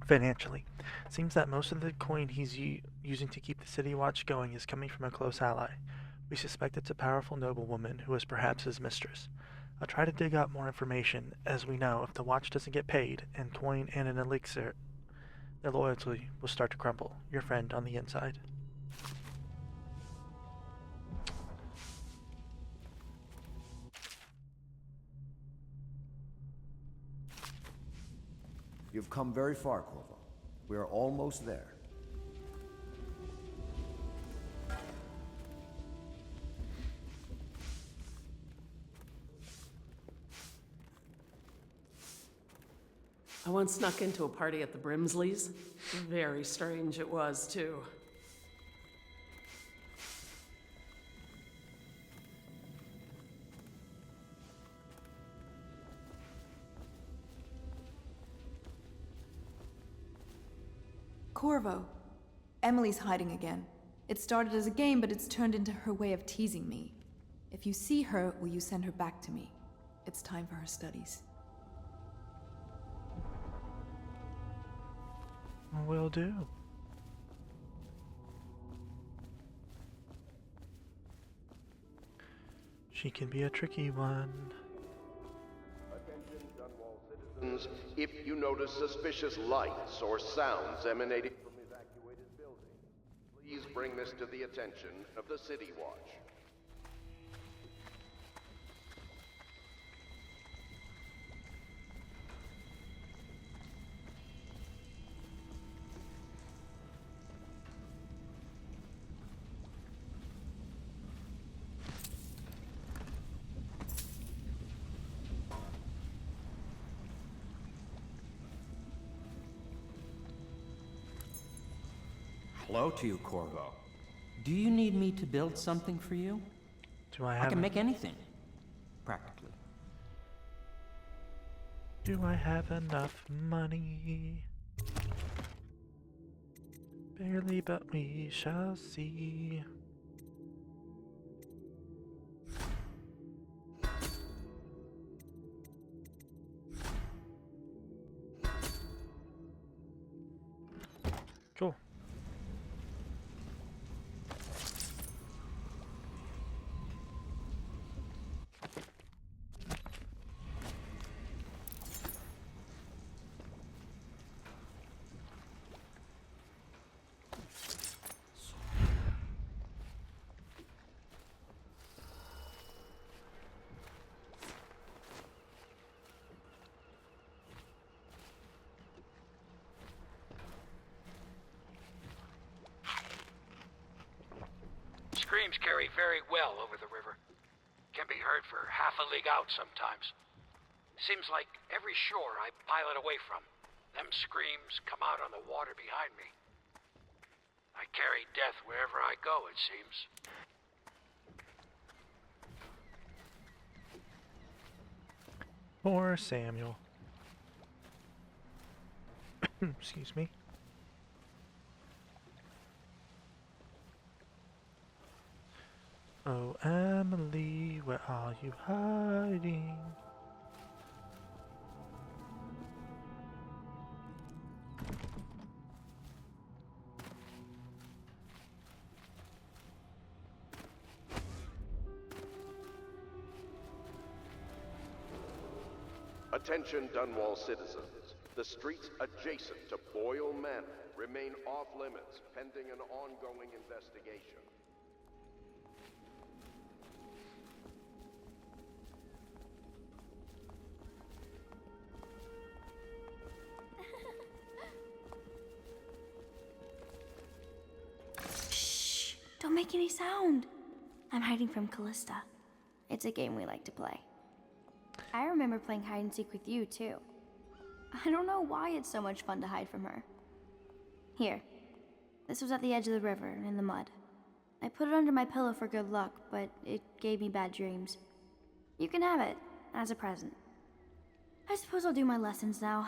Speaker 1: financially. Seems that most of the coin he's using to keep the City Watch going is coming from a close ally. We suspect it's a powerful noblewoman who is perhaps his mistress. I'll try to dig up more information. As we know, if the watch doesn't get paid, and coin and an elixir, their loyalty will start to crumble. Your friend on the inside.
Speaker 12: You've come very far, Corvo. We are almost there.
Speaker 9: I once snuck into a party at the Brimsleys. Very strange it was, too.
Speaker 22: Corvo. Emily's hiding again. It started as a game, but it's turned into her way of teasing me. If you see her, will you send her back to me? It's time for her studies.
Speaker 1: Will do. She can be a tricky one.
Speaker 14: Attention, Dunwall citizens. If you notice suspicious lights or sounds emanating from evacuated buildings, please bring this to the attention of the City Watch.
Speaker 16: Hello to you, Corvo. Do you need me to build something for you?
Speaker 1: Do I have
Speaker 16: I can make anything, practically.
Speaker 1: Do I have enough money? Barely, but we shall see. Cool.
Speaker 23: Screams carry very well over the river.
Speaker 8: bird for half a league out sometimes. Seems like every shore I pilot away from, them screams come out on the water behind me. I carry death wherever I go, it seems.
Speaker 1: Poor Samuel. Excuse me. Oh, Emily, where are you hiding?
Speaker 14: Attention Dunwall citizens. The streets adjacent to Boyle Manor remain off-limits pending an ongoing investigation.
Speaker 13: Shh! Don't make any sound. I'm hiding from Callista. It's a game we like to play. I remember playing hide and seek with you, too. I don't know why it's so much fun to hide from her. Here. This was at the edge of the river, in the mud. I put it under my pillow for good luck, but it gave me bad dreams. You can have it, as a present. I suppose I'll do my lessons now.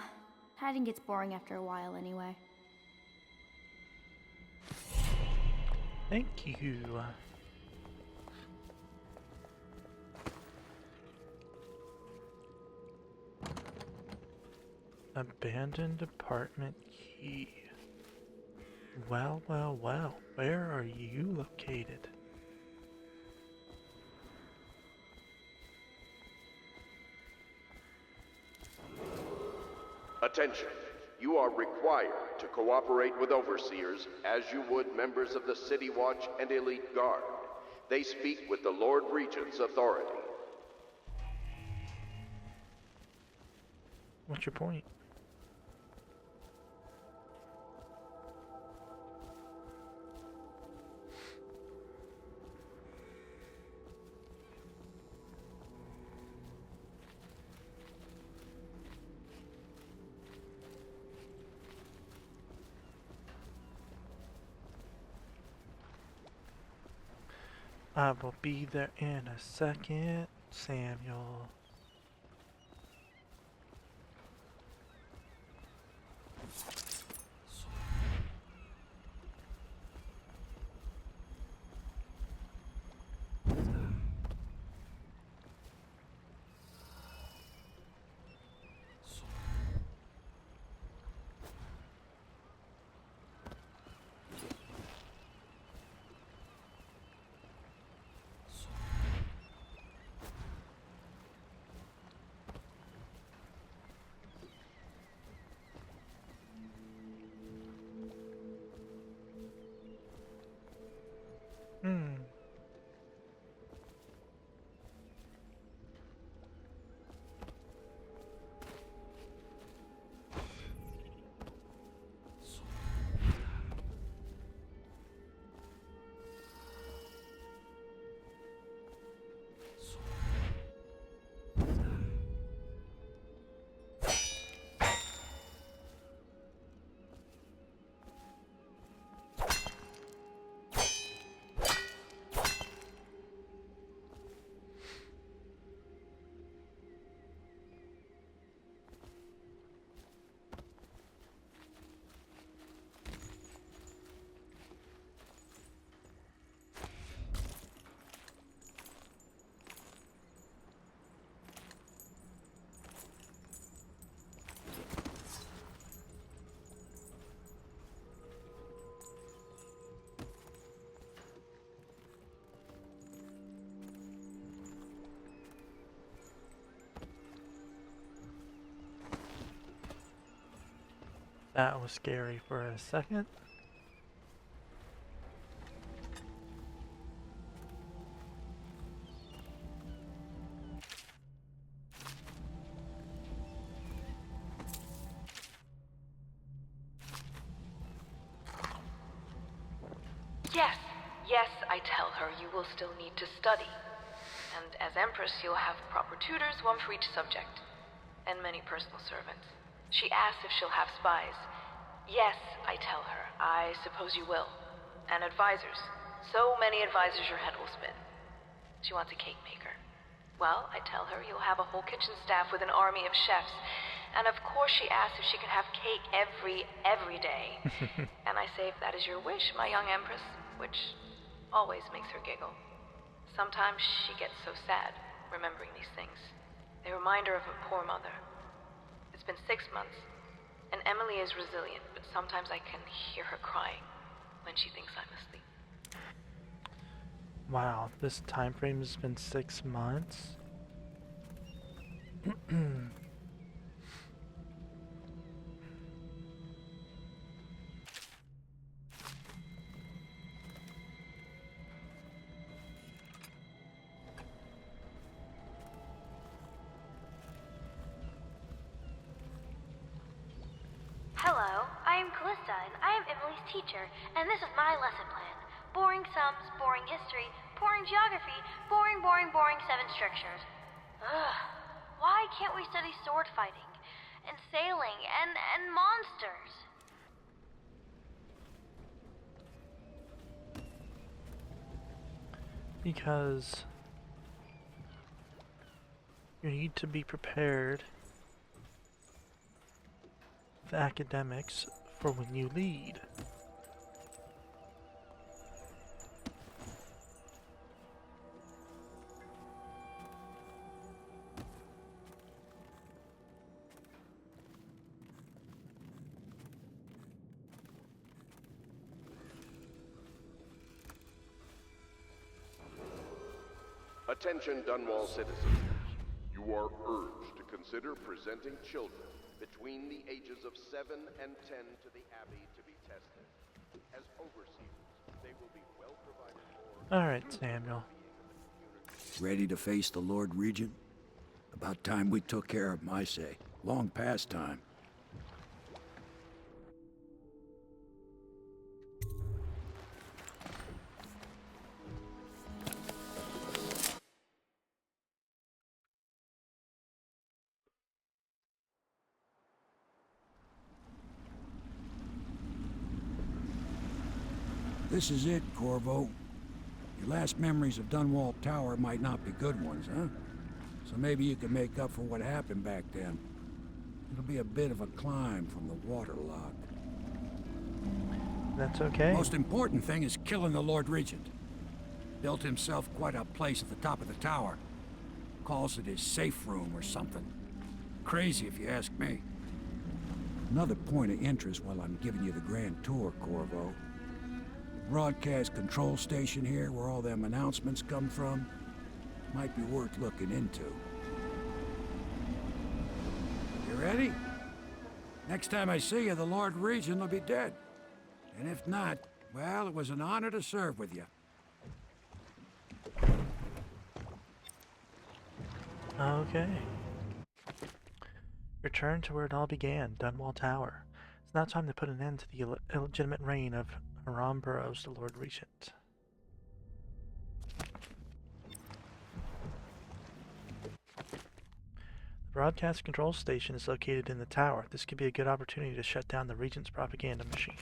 Speaker 13: Hiding gets boring after a while, anyway.
Speaker 1: Thank you. Abandoned apartment key. Well, well, well. Where are you located?
Speaker 14: Attention. You are required to cooperate with overseers as you would members of the City Watch and Elite Guard. They speak with the Lord Regent's authority.
Speaker 1: What's your point? I will be there in a second, Samuel. That was scary for a second.
Speaker 23: Yes, I tell her you will still need to study. And
Speaker 3: as Empress, you'll have proper tutors, one for each subject, and many personal servants. She asks if she'll have spies. Yes, I tell her. I suppose you will. And advisors. So many advisors your head will spin. She wants a cake maker. Well, I tell her you'll have a whole kitchen staff with an army of chefs. And of course she asks if she can have cake every day. And I say if that is your wish, my young Empress, which always makes her giggle. Sometimes she gets so sad, remembering these things. They remind her of her poor mother. It's been 6 months, and Emily is resilient, but sometimes I can hear her crying when she thinks I'm asleep.
Speaker 1: Wow, this time frame has been 6 months?
Speaker 5: Hello, I am Callista, and I am Emily's teacher, and this is my lesson plan. Boring sums, boring history, boring geography, boring 7 strictures. Ugh, why can't we study sword fighting, and sailing, and monsters?
Speaker 1: Because you need to be prepared with academics for when you lead.
Speaker 14: Attention Dunwall citizens. You are urged to consider presenting children between the ages of 7 and 10 to the Abbey to be tested. As overseers, they will be well provided for.
Speaker 1: Alright, Samuel.
Speaker 11: Ready to face the Lord Regent? About time we took care of him, I say. Long past time. This is it, Corvo. Your last memories of Dunwall Tower might not be good ones, huh? So maybe you can make up for what happened back then. It'll be a bit of a climb from the waterlock.
Speaker 1: That's okay.
Speaker 11: Most important thing is killing the Lord Regent. Built himself quite a place at the top of the tower. Calls it his safe room or something. Crazy if you ask me. Another point of interest while I'm giving you the grand tour, Corvo. Broadcast control station here, where all them announcements come from, might be worth looking into. You ready? Next time I see you, the Lord Regent will be dead. And if not, well, it was an honor to serve with you.
Speaker 1: Okay. Return to where it all began, Dunwall Tower. It's now time to put an end to the illegitimate reign of Haram Burrows, the Lord Regent. The broadcast control station is located in the tower. This could be a good opportunity to shut down the Regent's propaganda machine.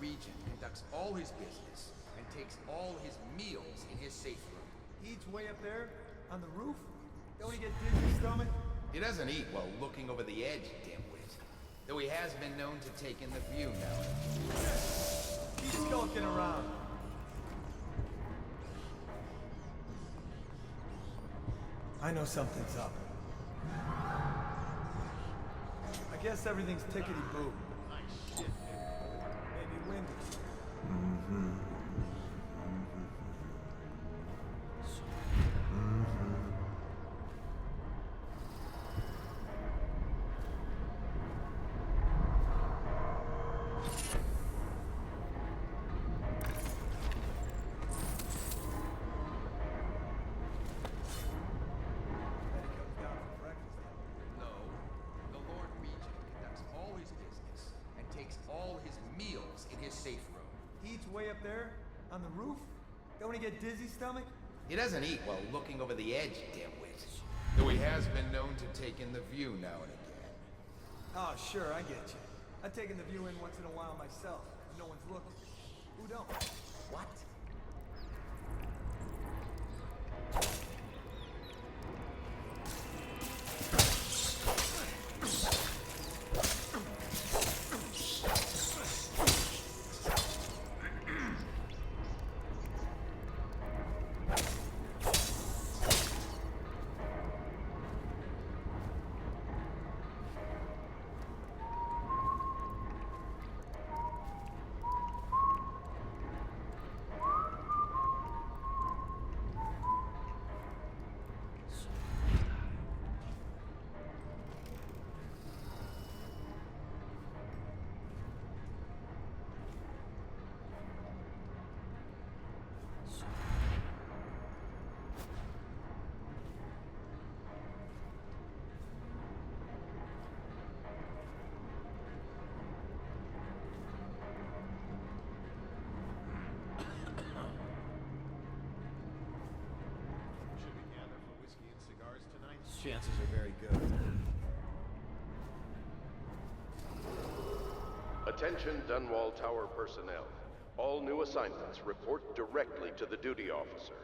Speaker 2: Regent conducts all his business and takes all his meals in his safe room.
Speaker 21: He eats way up there? On the roof? Don't he get dizzy stomach?
Speaker 2: He doesn't eat while looking over the edge, dimwit. Though he has been known to take in the view now.
Speaker 21: He's skulking around. I know something's up. I guess everything's tickety-boo. Nice shit, maybe windy. On the roof? Don't he get dizzy stomach?
Speaker 2: He doesn't eat while looking over the edge, dimwit. Though he has been known to take in the view now and again.
Speaker 21: Oh, sure, I get you. I've taken the view in once in a while myself. No one's looking. Who don't?
Speaker 2: What?
Speaker 21: Chances are very good.
Speaker 14: Attention Dunwall Tower personnel. All new assignments report directly to the duty officer.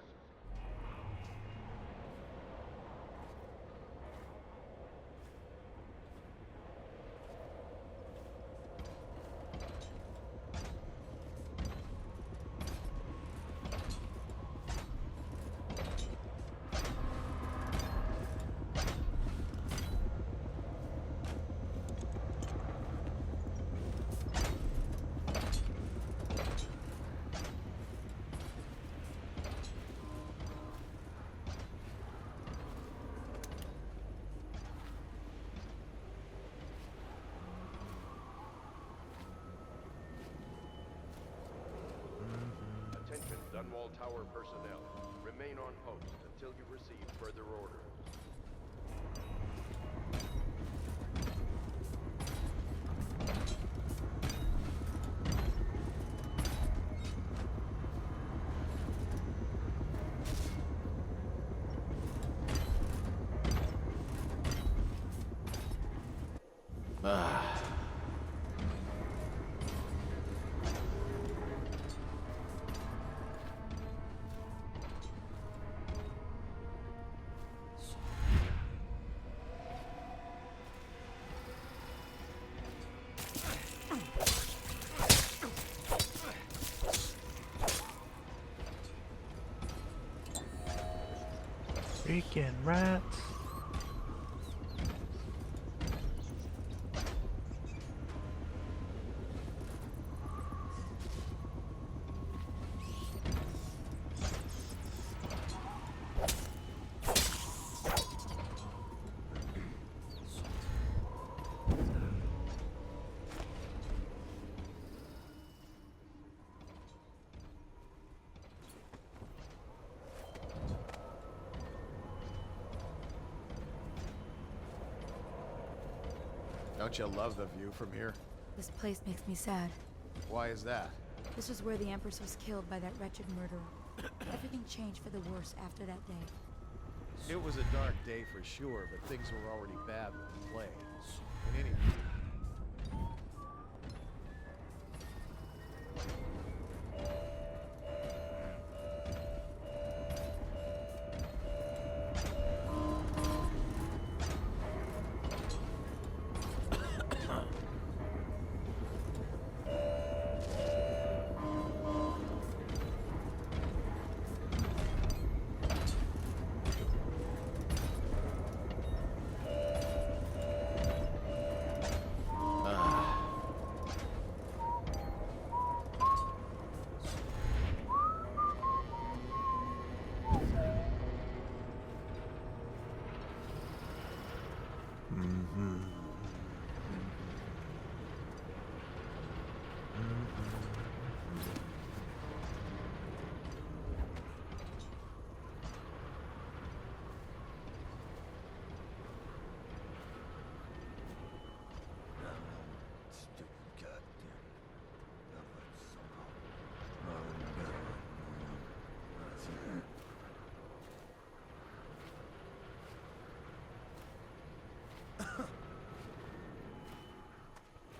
Speaker 14: Attention Dunwall Tower personnel. Remain on post until you receive further orders.
Speaker 1: Freaking rats.
Speaker 21: Don't you love the view from here?
Speaker 10: This place makes me sad.
Speaker 21: Why is that?
Speaker 10: This was where the Empress was killed by that wretched murderer. Everything changed for the worse after that day.
Speaker 21: It was a dark day for sure, but things were already bad with the plague. And anyway,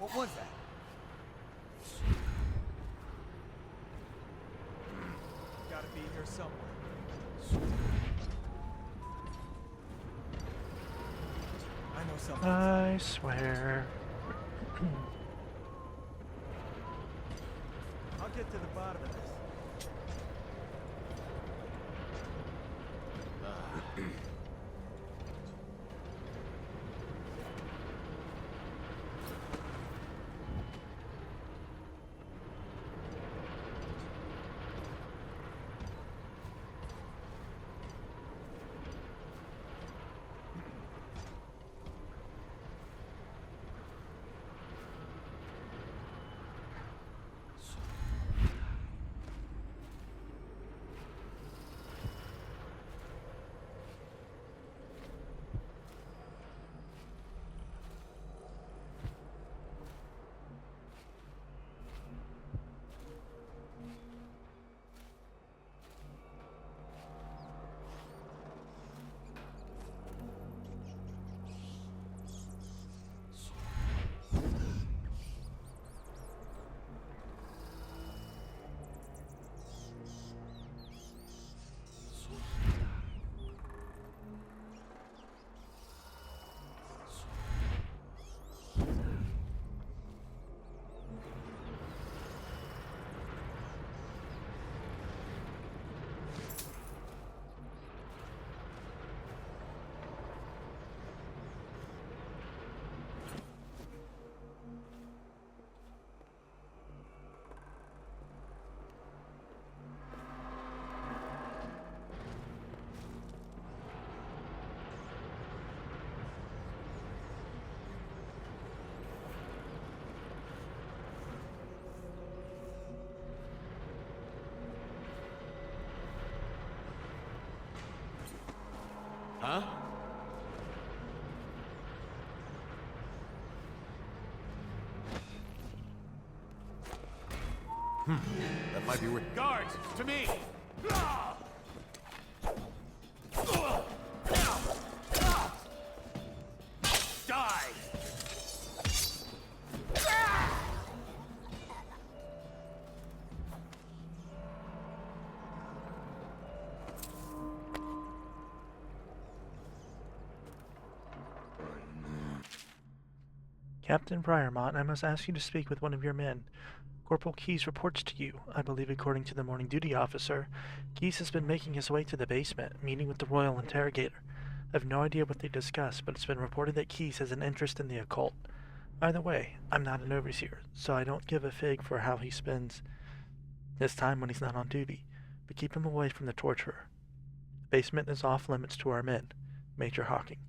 Speaker 21: What was that? Gotta be here somewhere. I know something.
Speaker 1: I swear.
Speaker 21: I'll get to the bottom of this.
Speaker 12: Huh?
Speaker 21: That might be where... Guards, to me! Die!
Speaker 1: Captain Briarmont, I must ask you to speak with one of your men. Corporal Keyes reports to you. I believe according to the morning duty officer, Keyes has been making his way to the basement, meeting with the Royal Interrogator. I have no idea what they discuss, but it's been reported that Keyes has an interest in the occult. Either way, I'm not an overseer, so I don't give a fig for how he spends his time when he's not on duty, but keep him away from the torturer. The basement is off limits to our men. Major Hawking.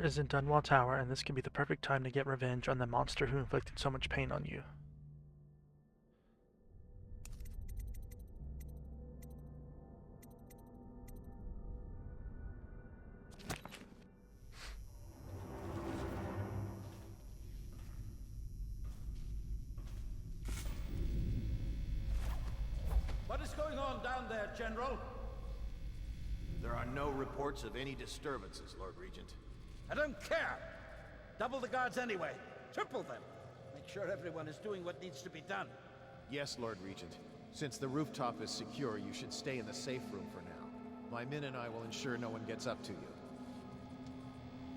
Speaker 1: is in Dunwall Tower, and this could be the perfect time to get revenge on the monster who inflicted so much pain on you.
Speaker 4: What is going on down there, General?
Speaker 21: There are no reports of any disturbances, Lord Regent.
Speaker 4: I don't care! Double the guards anyway. Triple them. Make sure everyone is doing what needs to be done.
Speaker 21: Yes, Lord Regent. Since the rooftop is secure, you should stay in the safe room for now. My men and I will ensure no one gets up to you.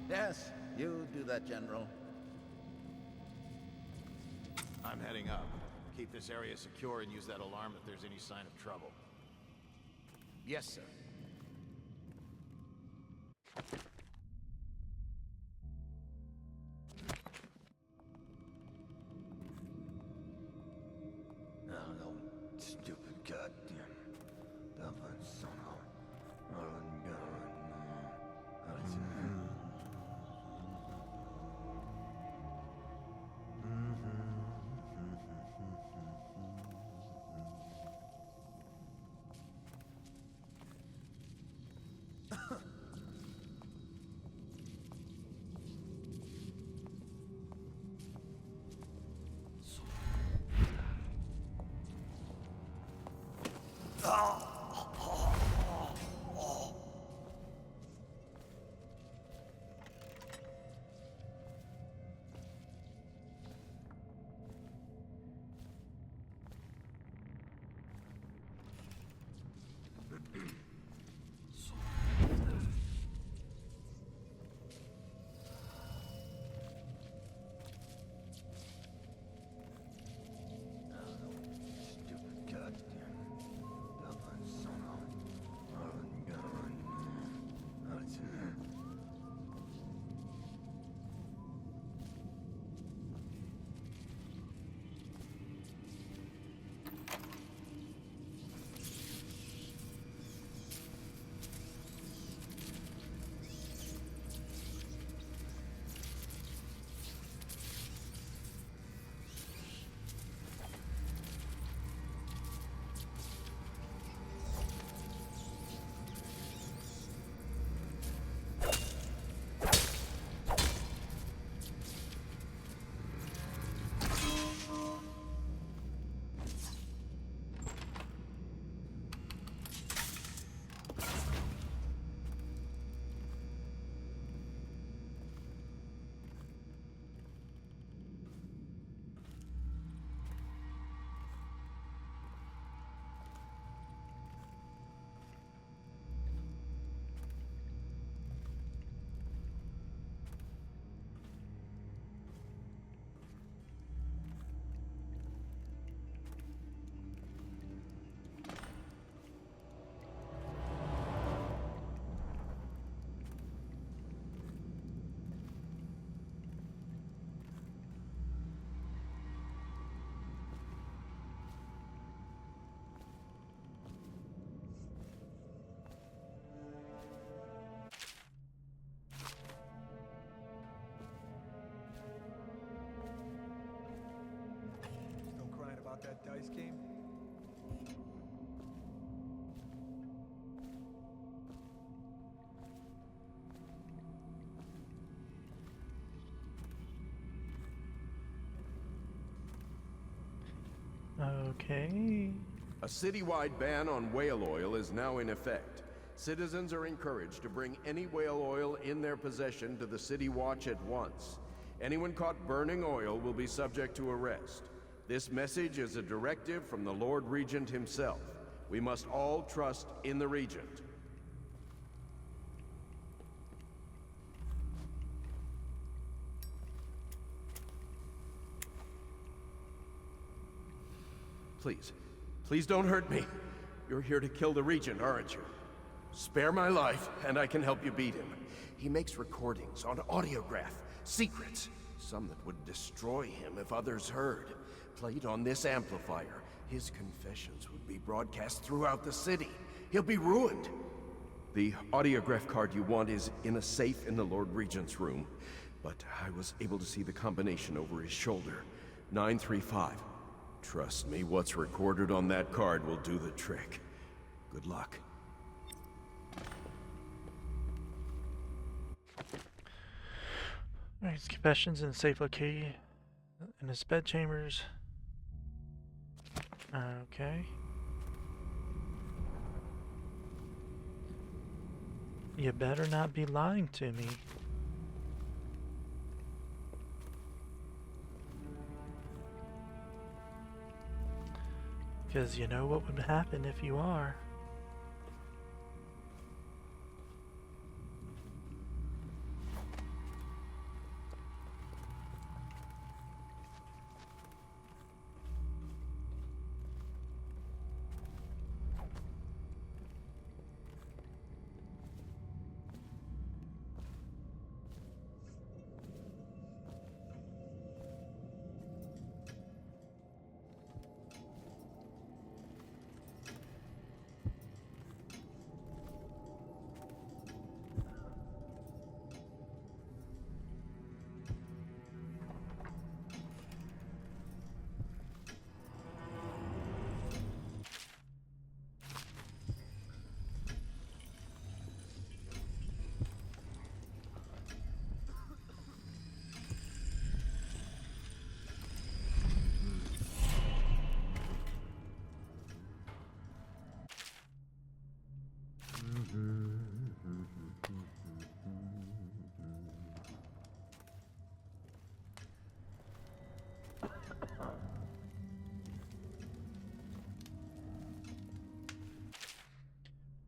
Speaker 4: Yes, you do that, General.
Speaker 21: I'm heading up. Keep this area secure and use that alarm if there's any sign of trouble. Yes, sir.
Speaker 17: Stupid goddamn Dublin son of
Speaker 7: that dice game?
Speaker 1: Okay.
Speaker 14: A citywide ban on whale oil is now in effect. Citizens are encouraged to bring any whale oil in their possession to the City Watch at once. Anyone caught burning oil will be subject to arrest. This message is a directive from the Lord Regent himself. We must all trust in the Regent. Please don't hurt me. You're here to kill the Regent, aren't you? Spare my life, and I can help you beat him. He makes recordings on audiograph, secrets, some that would destroy him if others heard. Played on this amplifier, his confessions would be broadcast throughout the city. He'll be ruined. The audiograph card you want is in a safe in the Lord Regent's room, but I was able to see the combination over his shoulder. 935. Trust me, what's recorded on that card will do the trick. Good luck.
Speaker 1: Alright, his confessions in a safe location in his bedchambers. Okay. You better not be lying to me. Because you know what would happen if you are.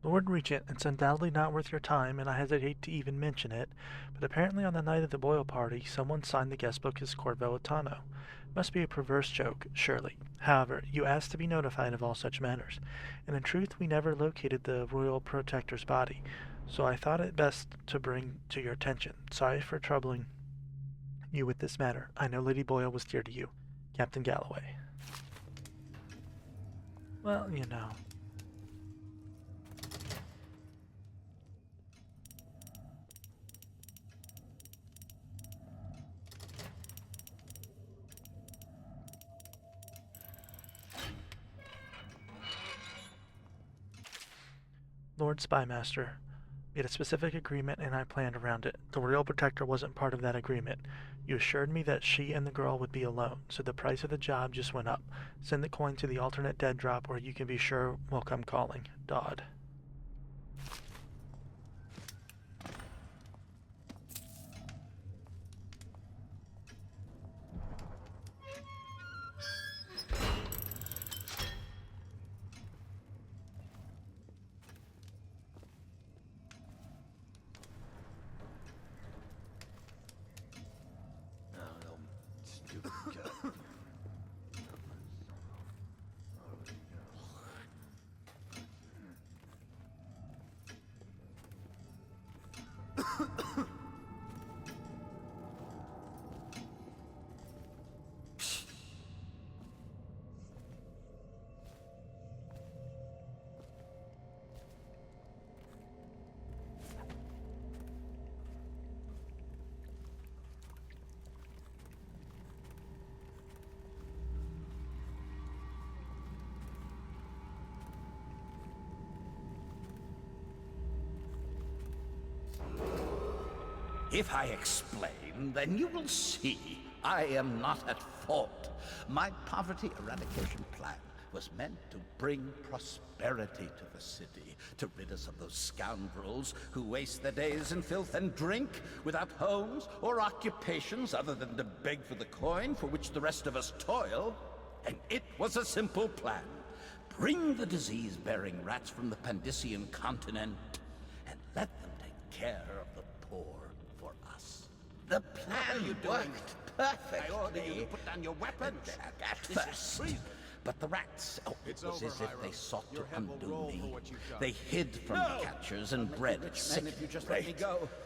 Speaker 1: Lord Regent, it's undoubtedly not worth your time, and I hesitate to even mention it, but apparently on the night of the Boyle party, someone signed the guest book as Corvo Atano. Must be a perverse joke, surely. However, you asked to be notified of all such matters, and in truth we never located the Royal Protector's body, so I thought it best to bring to your attention. Sorry for troubling you with this matter. I know Lady Boyle was dear to you. Captain Galloway. Well, you know. Lord Spymaster, we had a specific agreement and I planned around it. The Royal Protector wasn't part of that agreement. You assured me that she and the girl would be alone, so the price of the job just went up. Send the coin to the alternate dead drop or you can be sure we'll come calling. Dodd.
Speaker 4: If I explain, then you will see I am not at fault. My poverty eradication plan was meant to bring prosperity to the city, to rid us of those scoundrels who waste their days in filth and drink, without homes or occupations other than to beg for the coin for which the rest of us toil. And it was a simple plan. Bring the disease-bearing rats from the Pandician continent and let them take care of the poor for us. The plan worked perfectly. I order you to put down your weapons at first. But the rats, it was as if they sought to undo me. They hid from the catchers and bred sick rate.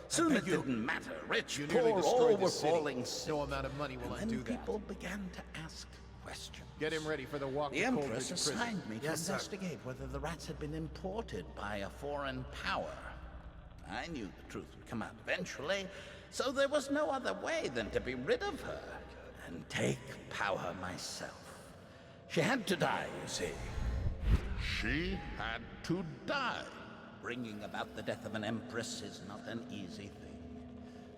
Speaker 4: Soon it didn't matter. Rich, poor, all were falling sick.
Speaker 21: No amount of money will undo that.
Speaker 4: And then people began to ask questions.
Speaker 21: Get him ready for the walk.
Speaker 4: The Empress assigned me to investigate whether the rats had been imported by a foreign power. I knew the truth would come out eventually, so there was no other way than to be rid of her and take power myself. She had to die, you see. She had to die. Bringing about the death of an empress is not an easy thing.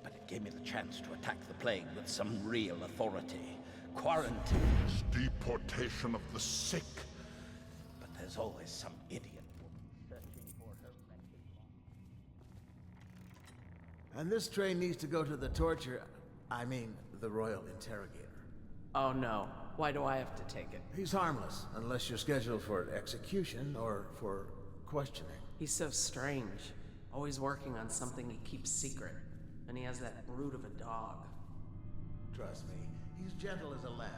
Speaker 4: But it gave me the chance to attack the plague with some real authority. Quarantine.
Speaker 7: Deportation of the sick.
Speaker 4: But there's always some idiot woman searching for her wretched lost.
Speaker 21: And this train needs to go to the the royal interrogator.
Speaker 9: Oh no. Why do I have to take it?
Speaker 21: He's harmless, unless you're scheduled for execution or for questioning.
Speaker 9: He's so strange. Always working on something he keeps secret. And he has that brute of a dog.
Speaker 21: Trust me, he's gentle as a lamb.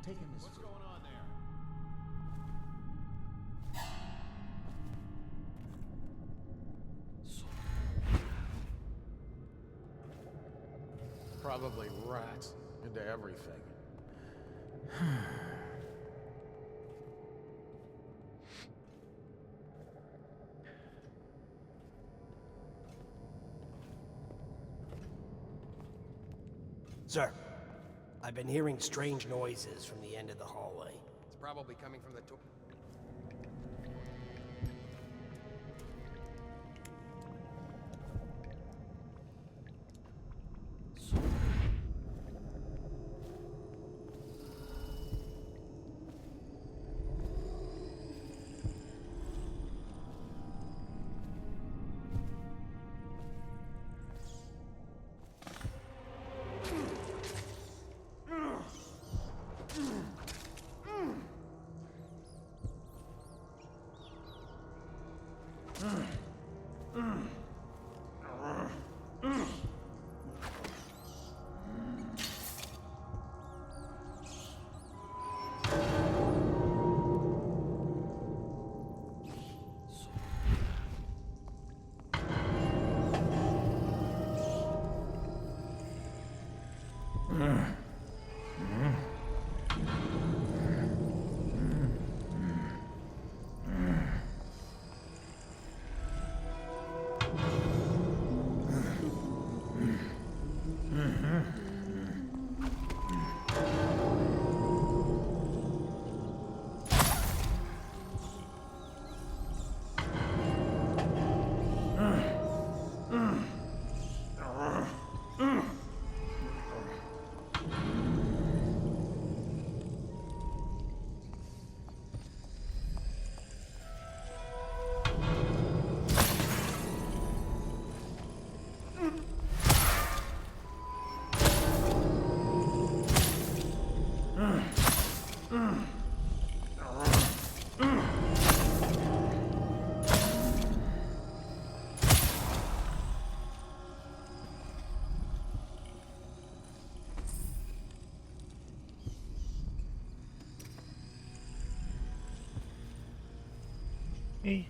Speaker 21: Take him his food. What's going on there? Probably rats into everything.
Speaker 18: Sir, I've been hearing strange noises from the end of the hallway.
Speaker 23: It's probably coming from the door.
Speaker 1: He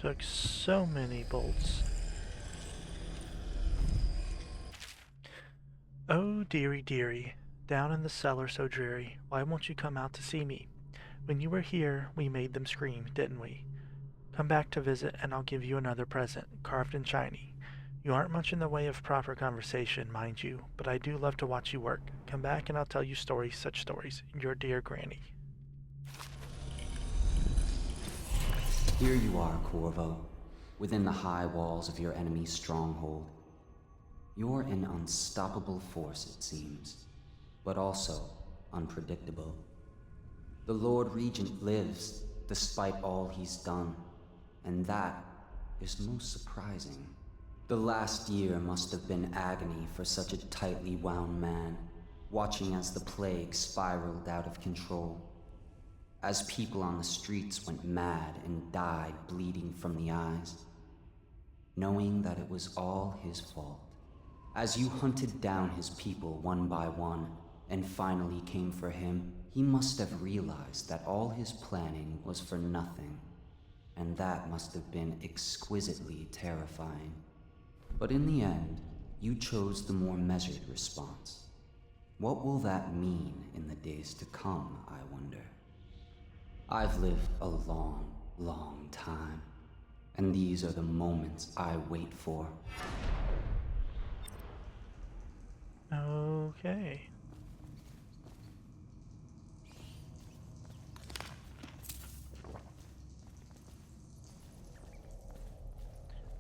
Speaker 1: took so many bolts. Oh, dearie, dearie, down in the cellar so dreary, why won't you come out to see me? When you were here, we made them scream, didn't we? Come back to visit, and I'll give you another present, carved and shiny. You aren't much in the way of proper conversation, mind you, but I do love to watch you work. Come back and I'll tell you stories, such stories. Your dear Granny.
Speaker 24: Here you are, Corvo, within the high walls of your enemy's stronghold. You're an unstoppable force, it seems, but also unpredictable. The Lord Regent lives, despite all he's done, and that is most surprising. The last year must have been agony for such a tightly wound man, watching as the plague spiraled out of control. As people on the streets went mad and died bleeding from the eyes, knowing that it was all his fault. As you hunted down his people one by one, and finally came for him, he must have realized that all his planning was for nothing, and that must have been exquisitely terrifying. But in the end, you chose the more measured response. What will that mean in the days to come, I wonder? I've lived a long, long time. And these are the moments I wait for.
Speaker 1: Okay.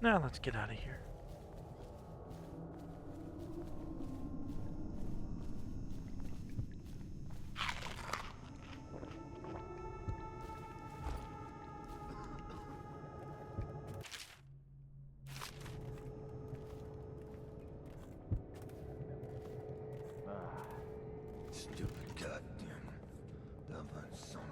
Speaker 1: Now let's get out of here.
Speaker 15: Stupid goddamn double solo.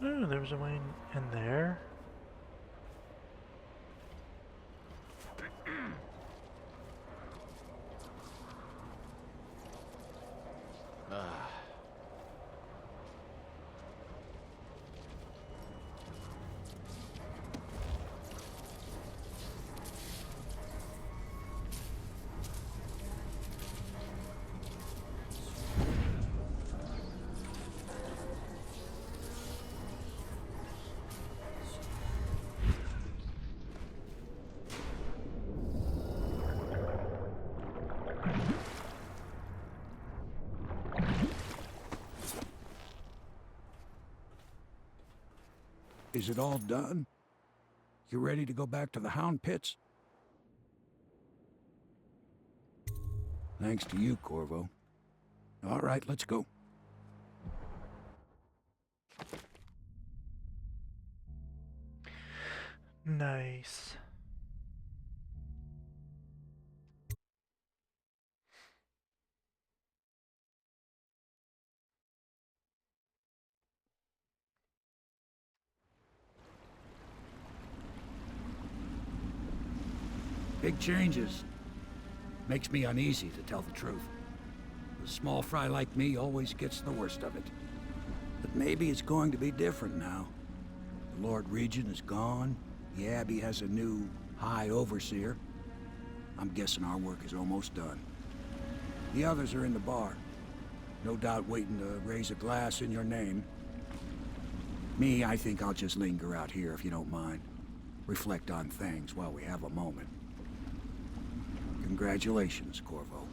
Speaker 1: Oh, there was a way in there.
Speaker 11: Is it all done? You ready to go back to the Hound Pits? Thanks to you, Corvo. All right, let's go.
Speaker 1: Nice.
Speaker 11: Big changes. Makes me uneasy, to tell the truth. A small fry like me always gets the worst of it. But maybe it's going to be different now. The Lord Regent is gone. The Abbey has a new High Overseer. I'm guessing our work is almost done. The others are in the bar. No doubt waiting to raise a glass in your name. Me, I think I'll just linger out here if you don't mind. Reflect on things while we have a moment. Congratulations, Corvo.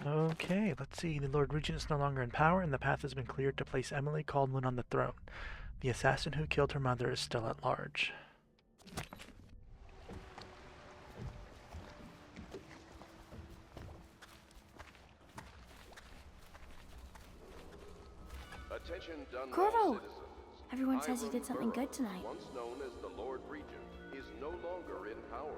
Speaker 1: Okay, let's see. The Lord Regent is no longer in power, and the path has been cleared to place Emily Caldwin on the throne. The assassin who killed her mother is still at large.
Speaker 14: Attention, Dunwall
Speaker 13: Corvo!
Speaker 14: citizens.
Speaker 13: Everyone says you did something good tonight.
Speaker 14: Once known as the Lord Regent, is no longer in power.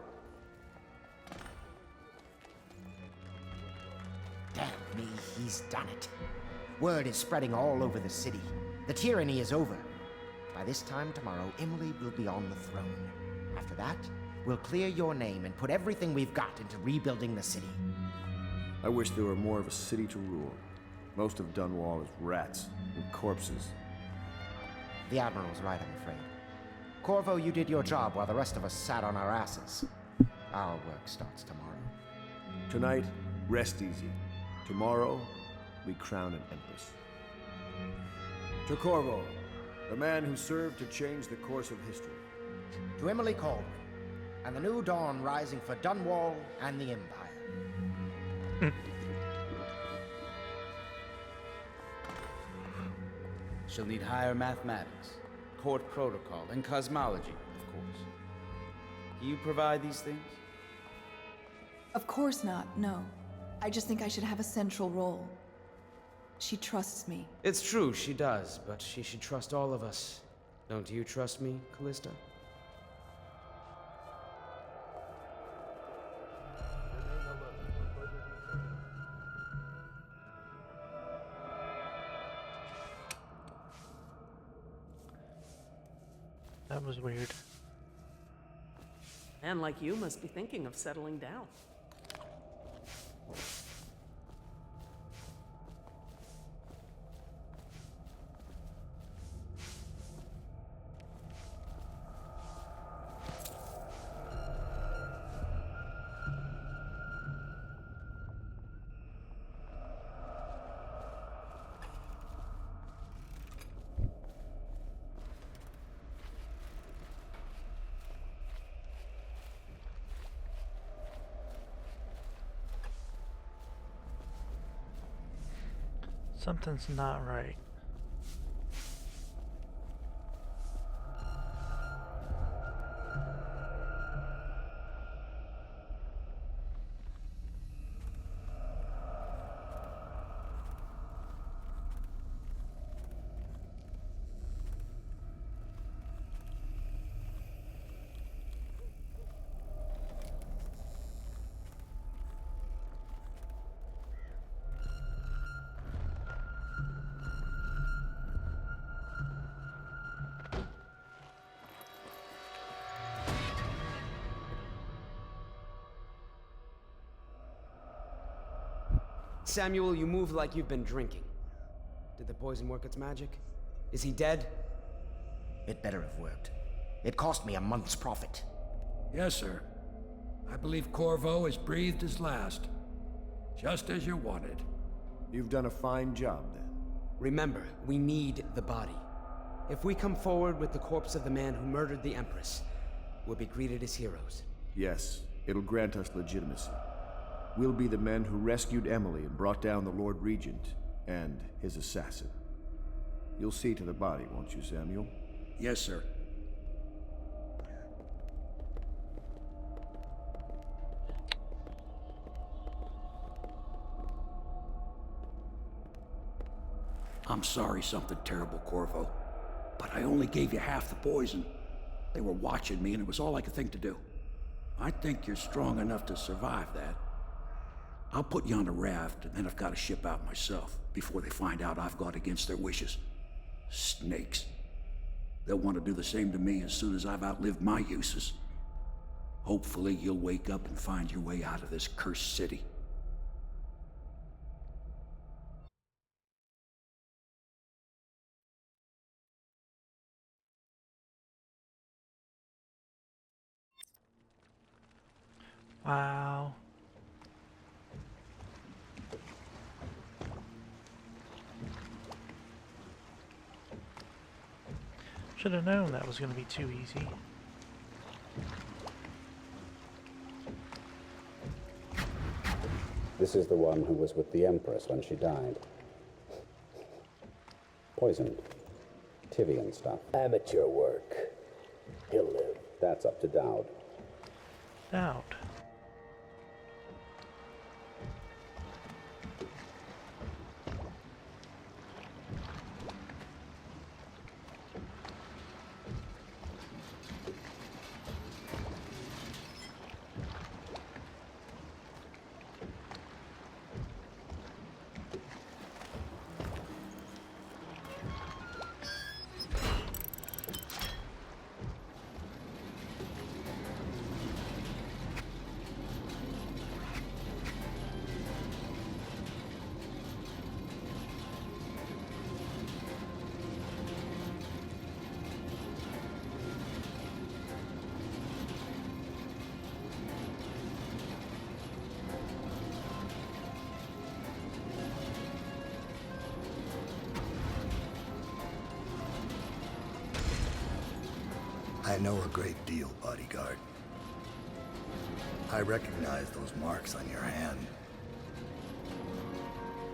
Speaker 6: Damn me, he's done it. Word is spreading all over the city. The tyranny is over. By this time tomorrow, Emily will be on the throne. After that, we'll clear your name and put everything we've got into rebuilding the city.
Speaker 12: I wish there were more of a city to rule. Most of Dunwall is rats and corpses.
Speaker 6: The Admiral's right, I'm afraid. Corvo, you did your job while the rest of us sat on our asses. Our work starts tomorrow.
Speaker 12: Tonight, rest easy. Tomorrow, we crown an empress. To Corvo, the man who served to change the course of history.
Speaker 6: To Emily Caldwin, and the new dawn rising for Dunwall and the Empire.
Speaker 19: She'll need higher mathematics, court protocol, and cosmology, of course. Do you provide these things?
Speaker 22: Of course not, no. I just think I should have a central role. She trusts me.
Speaker 19: It's true, she does, but she should trust all of us. Don't you trust me, Callista?
Speaker 1: That was weird.
Speaker 9: And like you must be thinking of settling down.
Speaker 1: Something's not right.
Speaker 19: Samuel, you move like you've been drinking. Did the poison work its magic? Is he dead?
Speaker 6: It better have worked. It cost me a month's profit.
Speaker 11: Yes, sir. I believe Corvo has breathed his last. Just as you wanted.
Speaker 12: You've done a fine job, then.
Speaker 19: Remember, we need the body.
Speaker 8: If we come forward with the corpse of the man who murdered the Empress, we'll be greeted as heroes.
Speaker 12: Yes, it'll grant us legitimacy. We'll be the men who rescued Emily and brought down the Lord Regent and his assassin. You'll see to the body, won't you, Samuel?
Speaker 11: Yes, sir. I'm sorry something terrible, Corvo, but I only gave you half the poison. They were watching me and it was all I could think to do. I think you're strong enough to survive that. I'll put you on a raft and then I've got to ship out myself before they find out I've gone against their wishes. Snakes. They'll want to do the same to me as soon as I've outlived my uses. Hopefully you'll wake up and find your way out of this cursed city.
Speaker 1: Wow. Should have known that was going to be too easy.
Speaker 16: This is the one who was with the Empress when she died. Poisoned. Tivian stuff.
Speaker 20: Amateur work. He'll live.
Speaker 16: That's up to Dowd.
Speaker 1: Dowd.
Speaker 15: I know a great deal, bodyguard. I recognize those marks on your hand.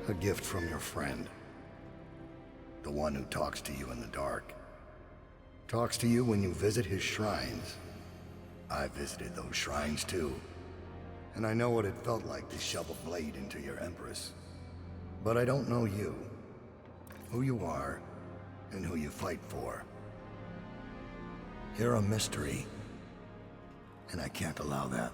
Speaker 15: A gift from your friend. The one who talks to you in the dark. Talks to you when you visit his shrines. I visited those shrines too. And I know what it felt like to shove a blade into your Empress. But I don't know you. Who you are, and who you fight for. You're a mystery, and I can't allow that.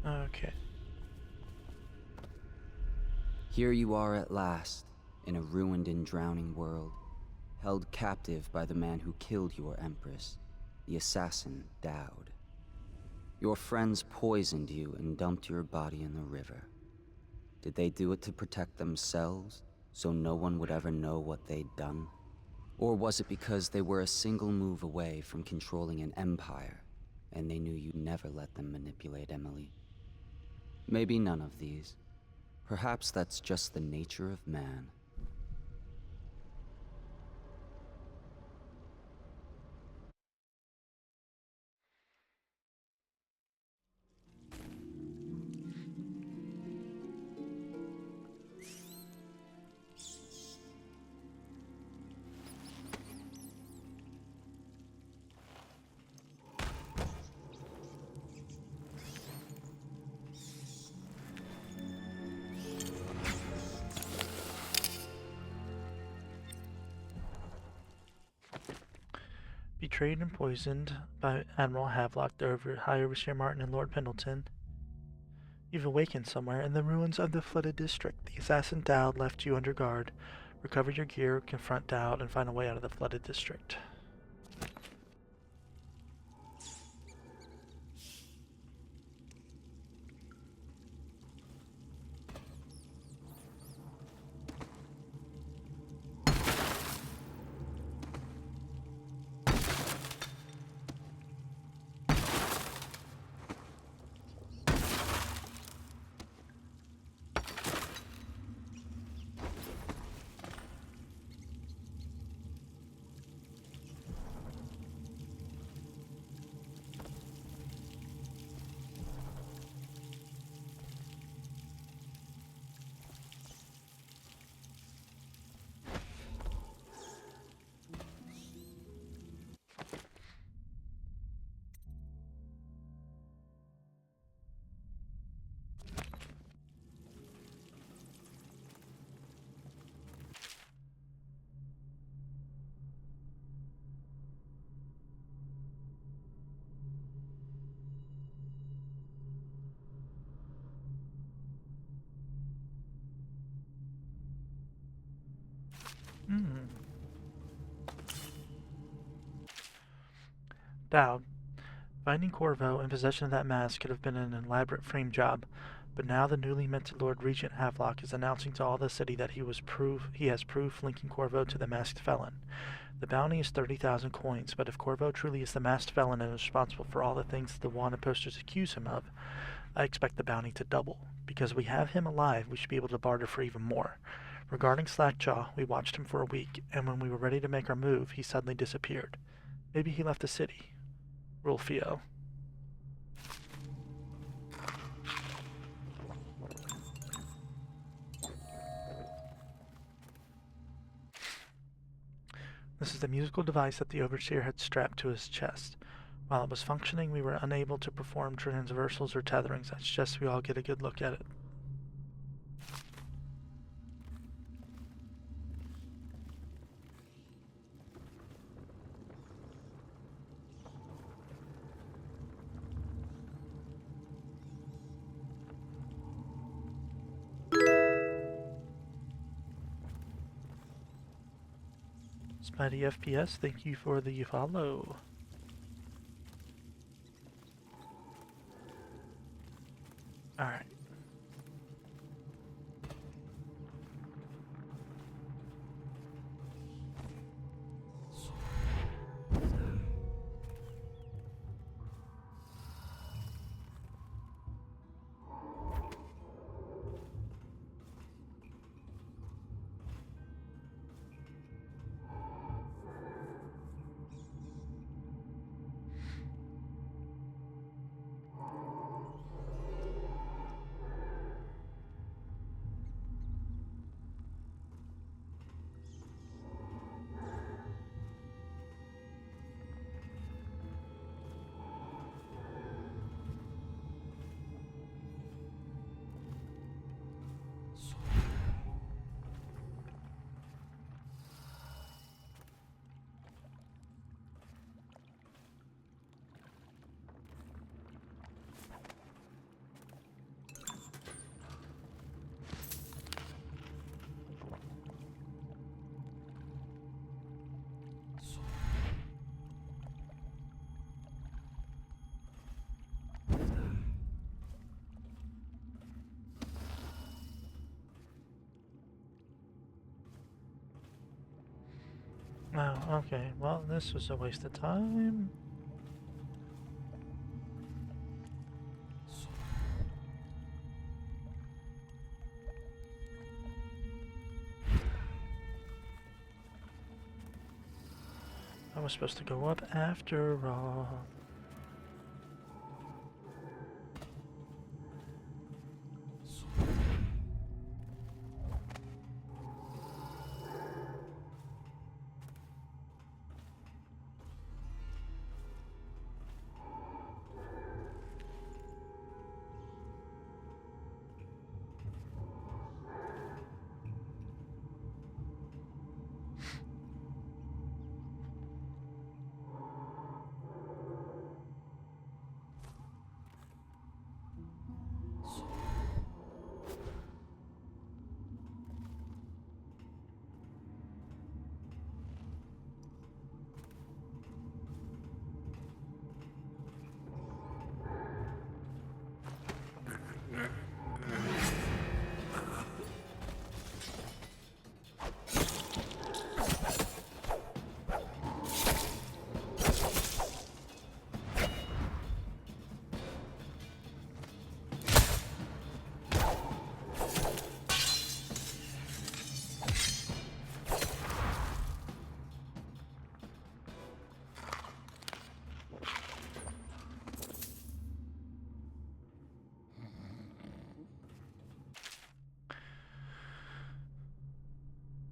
Speaker 1: Okay.
Speaker 24: Here you are at last, in a ruined and drowning world, held captive by the man who killed your Empress, the assassin Dowd. Your friends poisoned you and dumped your body in the river. Did they do it to protect themselves, so no one would ever know what they'd done? Or was it because they were a single move away from controlling an empire, and they knew you'd never let them manipulate Emily? Maybe none of these. Perhaps that's just the nature of man.
Speaker 1: Betrayed and poisoned by Admiral Havelock, the High Overseer Martin, and Lord Pendleton. You've awakened somewhere in the ruins of the flooded district. The assassin Dowd left you under guard, Recover your gear, confront Dowd, and find a way out of the flooded district. Dowd. Finding Corvo in possession of that mask could have been an elaborate frame job, but now the newly minted Lord Regent Havelock is announcing to all the city that he has proof linking Corvo to the masked felon. The bounty is 30,000 coins, but if Corvo truly is the masked felon and is responsible for all the things the wanted posters accuse him of, I expect the bounty to double. Because we have him alive, we should be able to barter for even more. Regarding Slackjaw, we watched him for a week, and when we were ready to make our move, he suddenly disappeared. Maybe he left the city. Rolfio. This is the musical device that the Overseer had strapped to his chest. While it was functioning, we were unable to perform transversals or tetherings. I suggest we all get a good look at it. Spidey FPS, thank you for the follow. Alright. Oh, okay. Well, this was a waste of time. I was supposed to go up after all.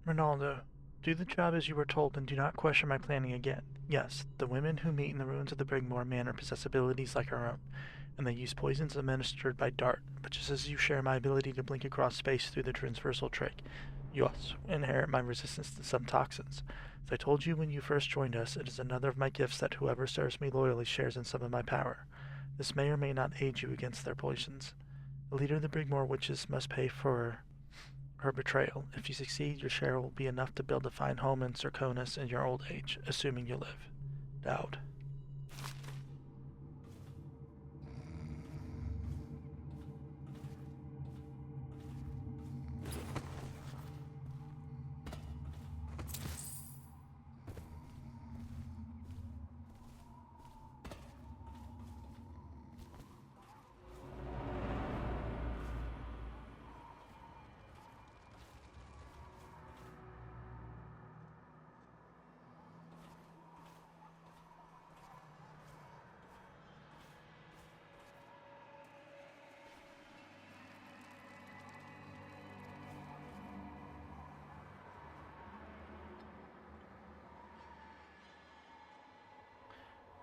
Speaker 1: Ronaldo, do the job as you were told and do not question my planning again. Yes, the women who meet in the ruins of the Brigmore Manor possess abilities like our own, and they use poisons administered by dart, but just as you share my ability to blink across space through the transversal trick, you also inherit my resistance to some toxins. As I told you when you first joined us, it is another of my gifts that whoever serves me loyally shares in some of my power. This may or may not aid you against their poisons. The leader of the Brigmore Witches must pay for her betrayal. If you succeed, your share will be enough to build a fine home in Circonus in your old age, assuming you live. Dowd.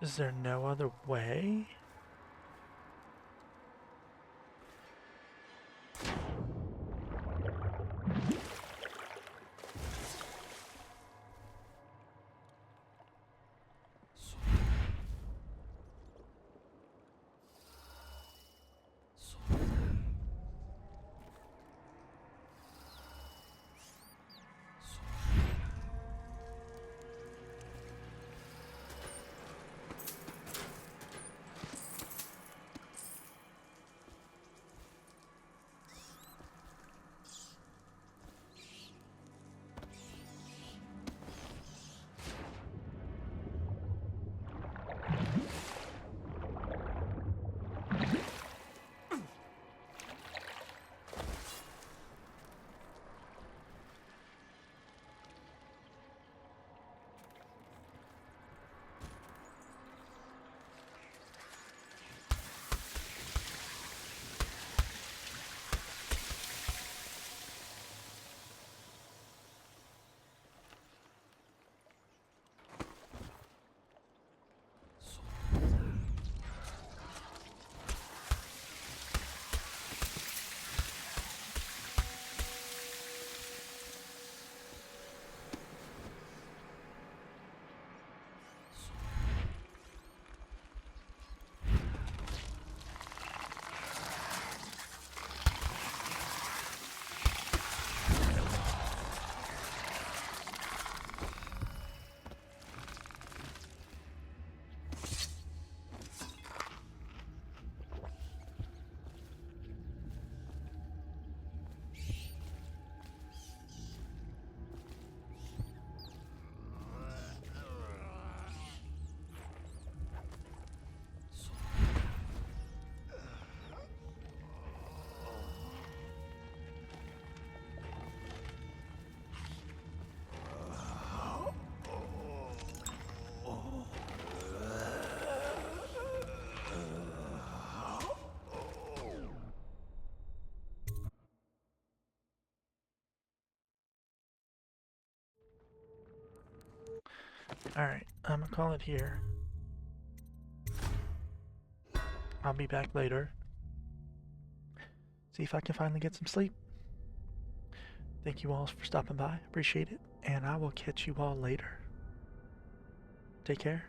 Speaker 1: Is there no other way? Alright, I'm gonna call it here. I'll be back later. See if I can finally get some sleep. Thank you all for stopping by. Appreciate it. And I will catch you all later. Take care.